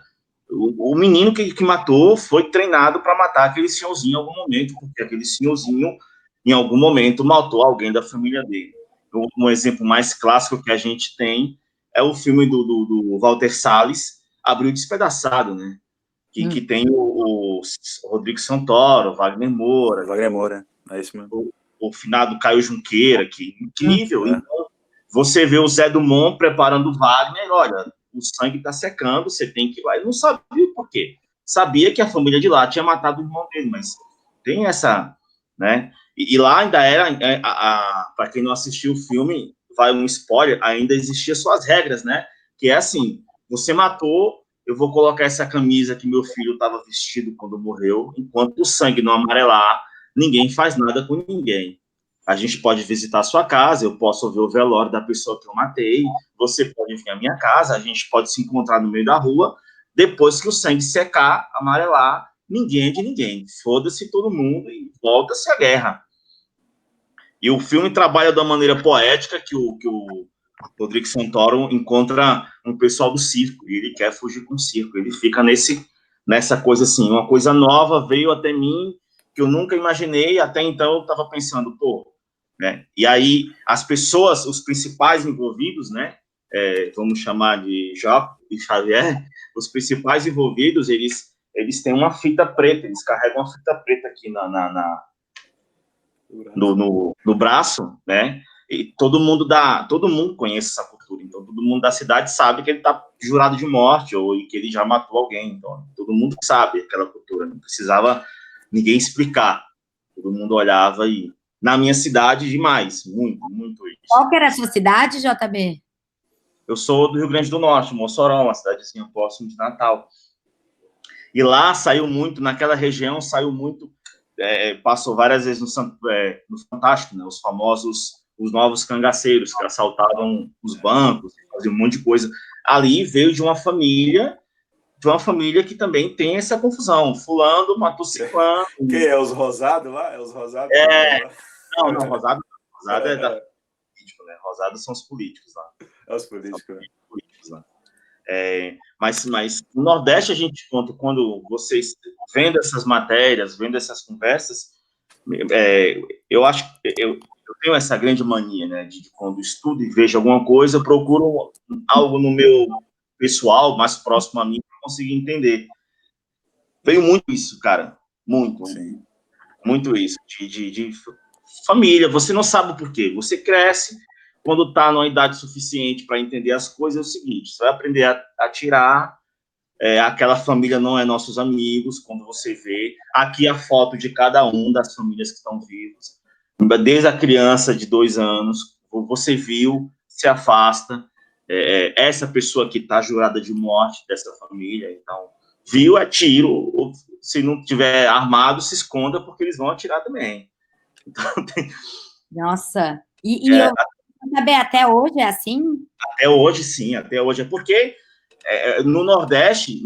O menino que matou foi treinado para matar aquele senhorzinho em algum momento, porque aquele senhorzinho, em algum momento, matou alguém da família dele. Um exemplo mais clássico que a gente tem é o filme do Walter Salles, Abril Despedaçado, né? Que tem o Rodrigo Santoro, o Wagner Moura. Wagner Moura, é isso mesmo. O finado Caio Junqueira, que incrível. Então, você vê o Zé Dumont preparando o Wagner, olha, o sangue está secando, você tem que ir lá. Ele não sabia por quê. Sabia que a família de lá tinha matado o irmão dele, mas tem essa, né? E lá ainda era, para quem não assistiu o filme, vai um spoiler, ainda existiam suas regras, né? Que é assim, você matou, eu vou colocar essa camisa que meu filho estava vestido quando morreu, enquanto o sangue não amarelar, ninguém faz nada com ninguém. A gente pode visitar a sua casa, eu posso ver o velório da pessoa que eu matei, você pode vir à minha casa, a gente pode se encontrar no meio da rua, depois que o sangue secar, amarelar, ninguém é de ninguém. Foda-se todo mundo e volta-se a guerra. E o filme trabalha de uma maneira poética que o Rodrigo Santoro encontra um pessoal do circo, e ele quer fugir com o circo. Ele fica nessa coisa assim, uma coisa nova veio até mim, que eu nunca imaginei, até então eu estava pensando, né? E aí as pessoas, os principais envolvidos, né, vamos chamar de Jó e Xavier, os principais envolvidos, eles têm uma fita preta, eles carregam uma fita preta aqui no braço, né, e todo mundo conhece essa cultura, então todo mundo da cidade sabe que ele está jurado de morte, ou que ele já matou alguém, então todo mundo sabe aquela cultura, não precisava ninguém explicar, todo mundo olhava e, na minha cidade, demais, muito isso. Qual que era a sua cidade, JB? Eu sou do Rio Grande do Norte, Mossoró, uma cidadezinha próxima de Natal. E lá saiu muito, naquela região saiu muito, passou várias vezes no Fantástico, né, os novos cangaceiros, que assaltavam os bancos, faziam um monte de coisa. Ali veio de uma família que também tem essa confusão. Fulano matou ciclano. Quem é? Os Rosados lá? É os Rosados? Não, Rosado é da político, né? Rosados são os políticos lá. É os políticos, né? Lá. Mas no Nordeste a gente conta, quando vocês vendo essas matérias, vendo essas conversas, eu acho que eu tenho essa grande mania, né, de quando estudo e vejo alguma coisa, eu procuro algo no meu pessoal, mais próximo a mim, para conseguir entender. Veio muito isso, cara, muito isso, de família, você não sabe o porquê, você cresce, quando está numa idade suficiente para entender as coisas, é o seguinte, você vai aprender a tirar, aquela família não é nossos amigos, quando você vê, aqui a foto de cada um das famílias que estão vivas, desde a criança de 2 anos, você viu, se afasta, essa pessoa que está jurada de morte dessa família, então, viu, é tiro, ou, se não tiver armado, se esconda, porque eles vão atirar também. Então, Nossa, saber, até hoje é assim? Até hoje, sim, até hoje. É porque no Nordeste,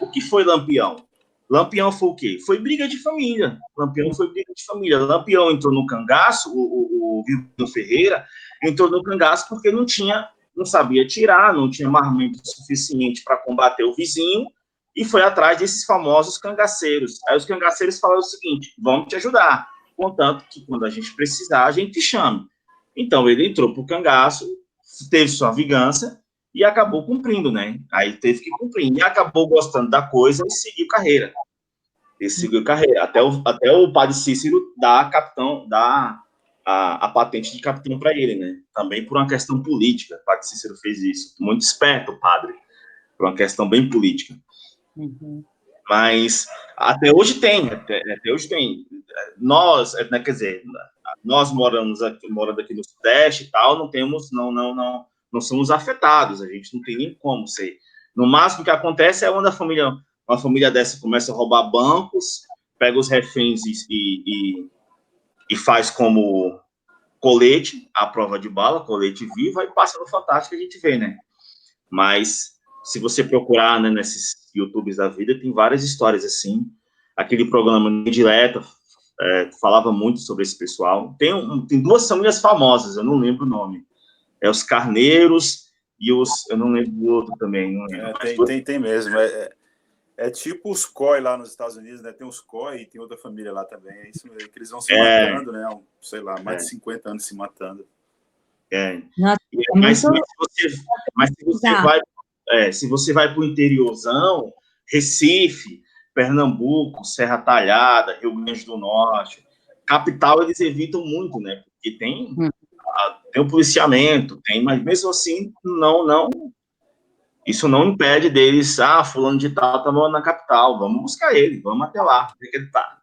o que foi Lampião? Lampião foi o quê? Foi briga de família. Lampião foi briga de família. Lampião entrou no cangaço, o Vilmo Ferreira entrou no cangaço porque não sabia atirar, não tinha armamento suficiente para combater o vizinho, e foi atrás desses famosos cangaceiros. Aí os cangaceiros falaram o seguinte: vamos te ajudar, contanto que quando a gente precisar, a gente te chama. Então ele entrou pro cangaço, teve sua vingança e acabou cumprindo, né? Aí teve que cumprir. E acabou gostando da coisa e seguiu carreira. Ele seguiu carreira. Até o padre Cícero dá a patente de capitão para ele, né? Também por uma questão política. O padre Cícero fez isso. Muito esperto, o padre. Por uma questão bem política. Uhum. Mas até hoje tem. Até hoje tem. Nós, né, quer dizer, nós morando aqui no Sudeste e tal, não somos afetados. A gente não tem nem como ser. No máximo que acontece é quando uma família dessa começa a roubar bancos, pega os reféns e faz como colete, a prova de bala, colete vivo, e passa no Fantástico, a gente vê, né? Mas, se você procurar, né, nesses YouTubes da vida, tem várias histórias assim. Aquele programa Indireta falava muito sobre esse pessoal. Tem duas famílias famosas, eu não lembro o nome. É os Carneiros e os... Eu não lembro do outro também. Não lembro. Tem mesmo. É tipo os COI lá nos Estados Unidos, né? Tem os COI e tem outra família lá também. É isso mesmo, que eles vão se matando, né? Sei lá, mais de 50 anos se matando. Nossa, Mas se você vai para o interiorzão, Recife, Pernambuco, Serra Talhada, Rio Grande do Norte, capital eles evitam muito, né? Porque tem o policiamento, mas mesmo assim, isso não impede deles, fulano de tal tá na capital, vamos buscar ele, vamos até lá, onde é que ele tá?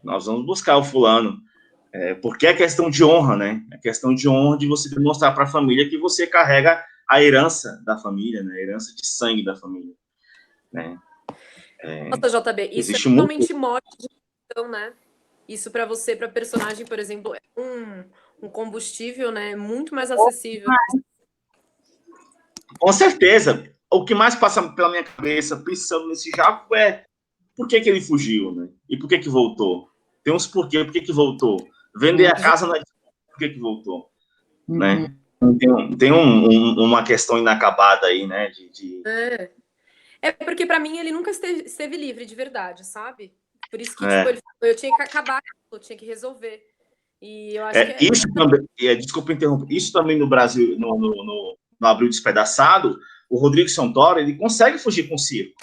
Nós vamos buscar o fulano. Porque é questão de honra, né? É questão de honra de você demonstrar para a família que você carrega a herança da família, né? A herança de sangue da família, né? Nossa, JB, isso é totalmente morte de então, né? Isso para você, para personagem, por exemplo, é um combustível, né? Muito mais acessível. Com certeza. O que mais passa pela minha cabeça, pensando nesse Jaco, é por que ele fugiu, né? E por que voltou? Tem uns porquê, por que voltou? Vender a casa, por que voltou? Né? Tem uma questão inacabada aí, né? Porque para mim ele nunca esteve livre de verdade, sabe? Por isso que tipo, eu tinha que acabar, eu tinha que resolver. E eu acho que isso também, desculpa interromper, isso também no Brasil, no Abril Despedaçado, o Rodrigo Santoro, ele consegue fugir com o circo.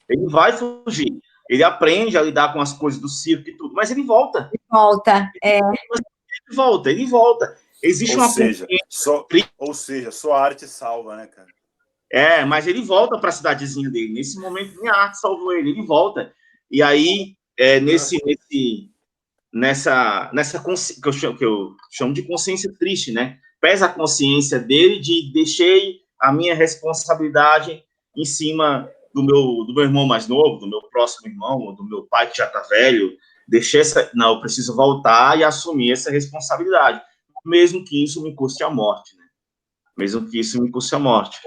Ele vai fugir. Ele aprende a lidar com as coisas do circo e tudo, mas ele volta. Ele volta. Existe ou seja, só a arte salva, né, cara? Mas ele volta para a cidadezinha dele. Nesse momento, minha arte salvou ele. Ele volta. E aí, nessa que eu chamo de consciência triste, né? Pesa a consciência dele de deixei a minha responsabilidade em cima do meu irmão mais novo, do meu próximo irmão, do meu pai que já está velho. Não, eu preciso voltar e assumir essa responsabilidade, mesmo que isso me custe a morte, né? Mesmo que isso me custe a morte.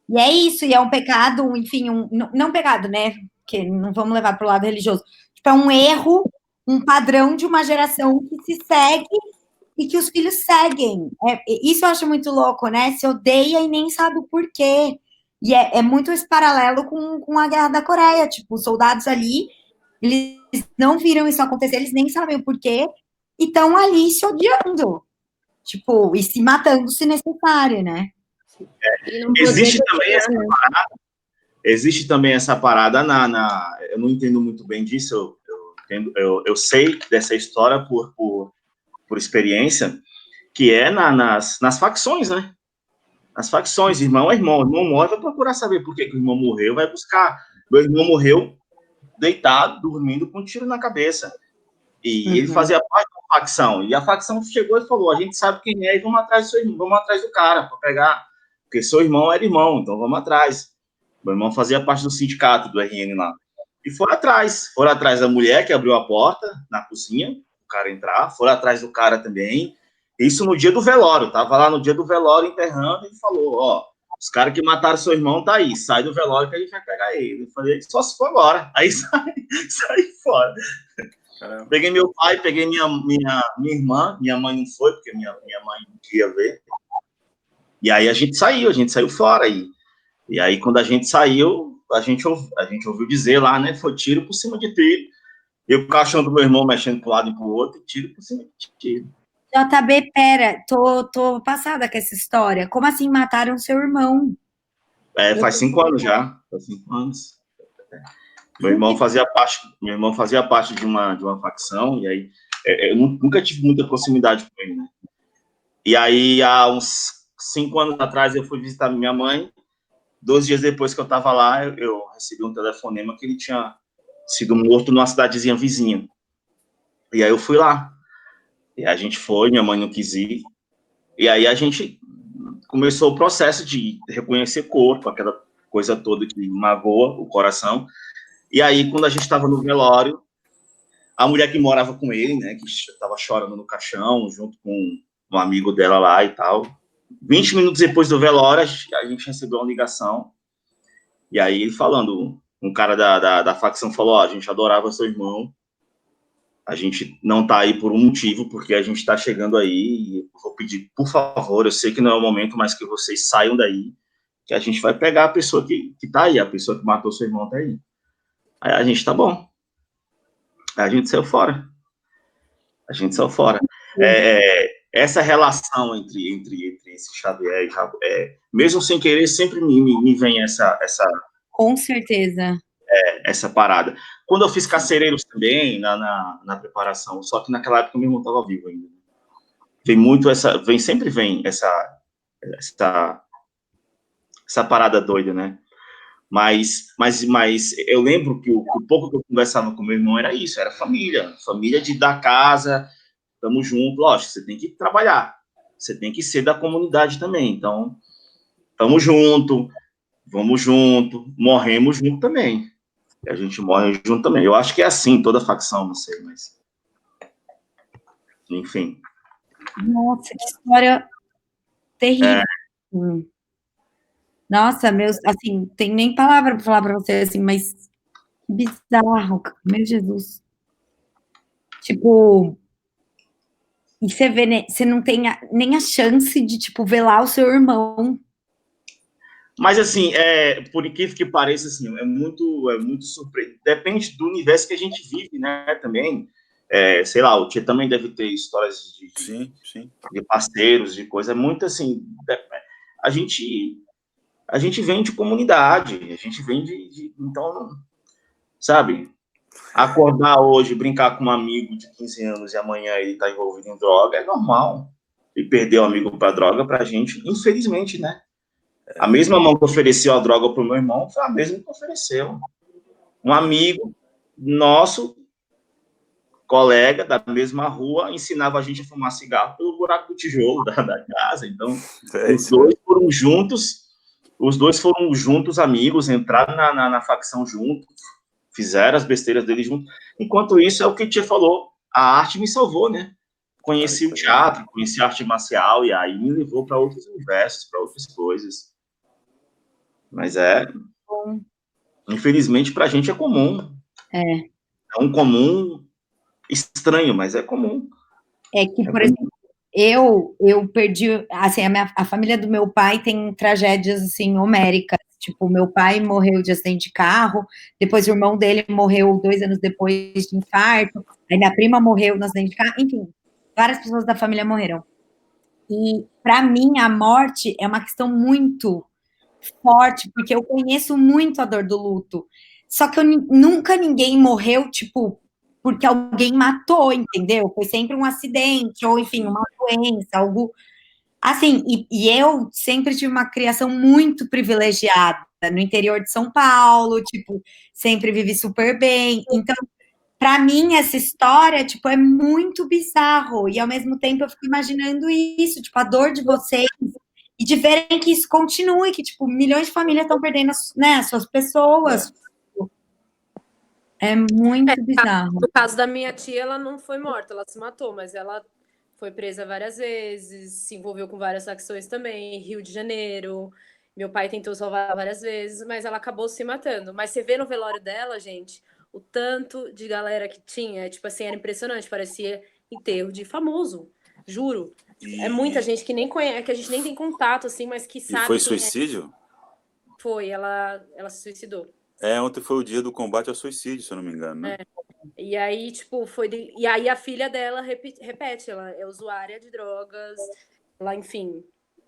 E é isso, e é um pecado, enfim, não pecado, né? Porque não vamos levar para o lado religioso. Tipo, é um erro, um padrão de uma geração que se segue e que os filhos seguem. Isso eu acho muito louco, né? Se odeia e nem sabe o porquê. E é muito esse paralelo com a Guerra da Coreia. Tipo, os soldados ali, eles não viram isso acontecer, eles nem sabem o porquê, e estão ali se odiando. Tipo, e se matando se necessário, né? Existe também essa parada eu não entendo muito bem disso, eu sei dessa história por experiência, que é nas facções, né? Nas facções, irmão é irmão, o irmão morre, vai procurar saber por que o irmão morreu, vai buscar. Meu irmão morreu deitado, dormindo, com um tiro na cabeça. E ele fazia parte da facção. E a facção chegou e falou: a gente sabe quem é e vamos atrás do seu irmão, vamos atrás do cara para pegar. Porque seu irmão era irmão, então vamos atrás. Meu irmão fazia parte do sindicato do RN lá. E foram atrás da mulher que abriu a porta na cozinha, o cara entrar, foram atrás do cara também. Isso no dia do velório, tava lá no dia do velório enterrando e falou: os caras que mataram seu irmão tá aí, sai do velório que a gente vai pegar ele. Eu falei: só se for agora. Aí sai fora. Caramba. Peguei meu pai, peguei minha irmã, minha mãe não foi, porque minha mãe não queria ver. E aí a gente saiu fora. E aí, quando a gente saiu, a gente ouviu dizer lá, né? Foi tiro por cima de tiro. Eu com o caixão do meu irmão mexendo para um lado e para o outro, tiro por cima de tiro. JB, pera, tô passada com essa história. Como assim mataram seu irmão? Faz 5 anos já. Faz 5 anos. Meu irmão fazia parte de uma facção, e aí eu nunca tive muita proximidade com ele, né? E aí, há uns 5 anos atrás, eu fui visitar minha mãe. 2 dias depois que eu estava lá, eu recebi um telefonema que ele tinha sido morto numa cidadezinha vizinha. E aí eu fui lá. E a gente foi, minha mãe não quis ir. E aí a gente começou o processo de reconhecer corpo, aquela coisa toda que magoa o coração. E aí, quando a gente estava no velório, a mulher que morava com ele, né, que estava chorando no caixão, junto com um amigo dela lá e tal, 20 minutos depois do velório, a gente recebeu uma ligação, e aí ele falando, um cara da facção falou, a gente adorava seu irmão, a gente não tá aí por um motivo, porque a gente tá chegando aí, e vou pedir, por favor, eu sei que não é o momento, mas que vocês saiam daí, que a gente vai pegar a pessoa que tá aí, a pessoa que matou seu irmão tá aí. Aí a gente, tá bom. Aí a gente saiu fora. Essa relação entre esse Xavier e mesmo sem querer, sempre me vem essa Com certeza. Essa parada. Quando eu fiz Carcereiros também, na preparação, só que naquela época meu irmão estava vivo ainda. Sempre vem essa parada doida, né? Mas eu lembro que o pouco que eu conversava com meu irmão era isso, era família de dar casa, tamo junto, lógico, você tem que trabalhar, você tem que ser da comunidade também, então, tamo junto, vamos junto, morremos junto também, e a gente morre junto também, eu acho que é assim, toda facção, não sei, mas, enfim. Nossa, que história terrível. Nossa, assim, tem nem palavra para falar para você, assim, mas que bizarro, meu Jesus. Tipo, e você vê, né, você não tem nem a chance de, tipo, velar o seu irmão. Mas, assim, por incrível que pareça, assim, é muito surpreendente. Depende do universo que a gente vive, né, também. Sei lá, o Tia também deve ter histórias Sim. de parceiros, de coisa. É muito, assim, a gente vem de comunidade, a gente vem então, sabe, acordar hoje, brincar com um amigo de 15 anos e amanhã ele tá envolvido em droga, é normal. E perder o amigo pra droga, pra gente, infelizmente, né? A mesma mão que ofereceu a droga pro meu irmão foi a mesma que ofereceu. Um amigo nosso, colega da mesma rua, ensinava a gente a fumar cigarro pelo buraco do tijolo da casa. Então, os dois foram juntos, amigos, entraram na facção juntos, fizeram as besteiras dele juntos. Enquanto isso, é o que a Tia falou, a arte me salvou, né? Conheci o teatro, conheci a arte marcial, e aí me levou para outros universos, para outras coisas. Mas infelizmente, pra gente é comum. É um comum estranho, mas é comum. É que, por exemplo, eu perdi, assim, a família do meu pai tem tragédias, assim, homéricas. Tipo, meu pai morreu de acidente de carro, depois o irmão dele morreu 2 anos depois de infarto, aí minha prima morreu no acidente de carro, enfim, várias pessoas da família morreram. E, para mim, a morte é uma questão muito forte, porque eu conheço muito a dor do luto. Só que nunca ninguém morreu, tipo, porque alguém matou, entendeu? Foi sempre um acidente, ou enfim, uma doença, algo assim. E eu sempre tive uma criação muito privilegiada no interior de São Paulo, tipo, sempre vivi super bem. Então, para mim, essa história, tipo, é muito bizarro. E ao mesmo tempo eu fico imaginando isso, tipo, a dor de vocês. E de verem que isso continue, que, tipo, milhões de famílias estão perdendo, né, as suas pessoas. É muito bizarro. No caso da minha tia, ela não foi morta, ela se matou, mas ela foi presa várias vezes, se envolveu com várias facções também, Rio de Janeiro. Meu pai tentou salvar várias vezes, mas ela acabou se matando. Mas você vê no velório dela, gente, o tanto de galera que tinha, tipo assim, era impressionante, parecia enterro de famoso, juro. É muita gente que nem conhece, que a gente nem tem contato, assim, mas que sabe. E foi suicídio? Foi, ela se suicidou. Ontem foi o dia do combate ao suicídio, se eu não me engano, né? E aí, tipo, e aí a filha dela repete, ela é usuária de drogas, ela, enfim,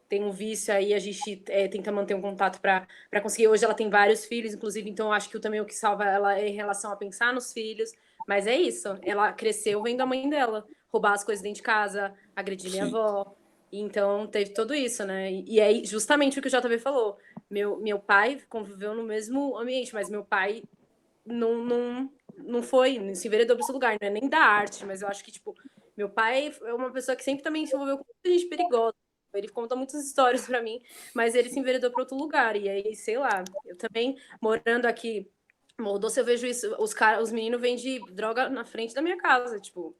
tem um vício aí, a gente tenta manter um contato para conseguir. Hoje ela tem vários filhos, inclusive, então eu acho que também o que salva ela é em relação a pensar nos filhos. Mas é isso, ela cresceu vendo a mãe dela roubar as coisas dentro de casa, agredir minha avó. Então teve tudo isso, né? E é justamente o que o JV falou. Meu pai conviveu no mesmo ambiente, mas meu pai não foi, não se enveredou para esse lugar, não é nem da arte, mas eu acho que, tipo, meu pai é uma pessoa que sempre também se envolveu com muita gente perigosa. Ele conta muitas histórias para mim, mas ele se enveredou para outro lugar. E aí, sei lá, eu também, morando aqui, Morro Doce, eu vejo isso, os meninos vendem droga na frente da minha casa, tipo,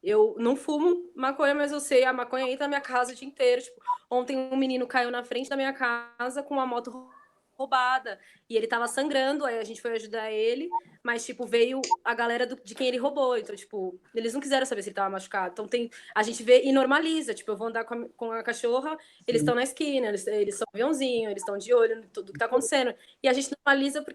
eu não fumo maconha, mas eu sei, a maconha entra na minha casa o dia inteiro, tipo, ontem um menino caiu na frente da minha casa com uma moto roubada, e ele tava sangrando, aí a gente foi ajudar ele, mas, tipo, veio a galera de quem ele roubou, então, tipo, eles não quiseram saber se ele tava machucado, então a gente vê e normaliza, tipo, eu vou andar com a cachorra, eles estão na esquina, eles são aviãozinho, eles estão de olho em tudo que tá acontecendo, e a gente normaliza porque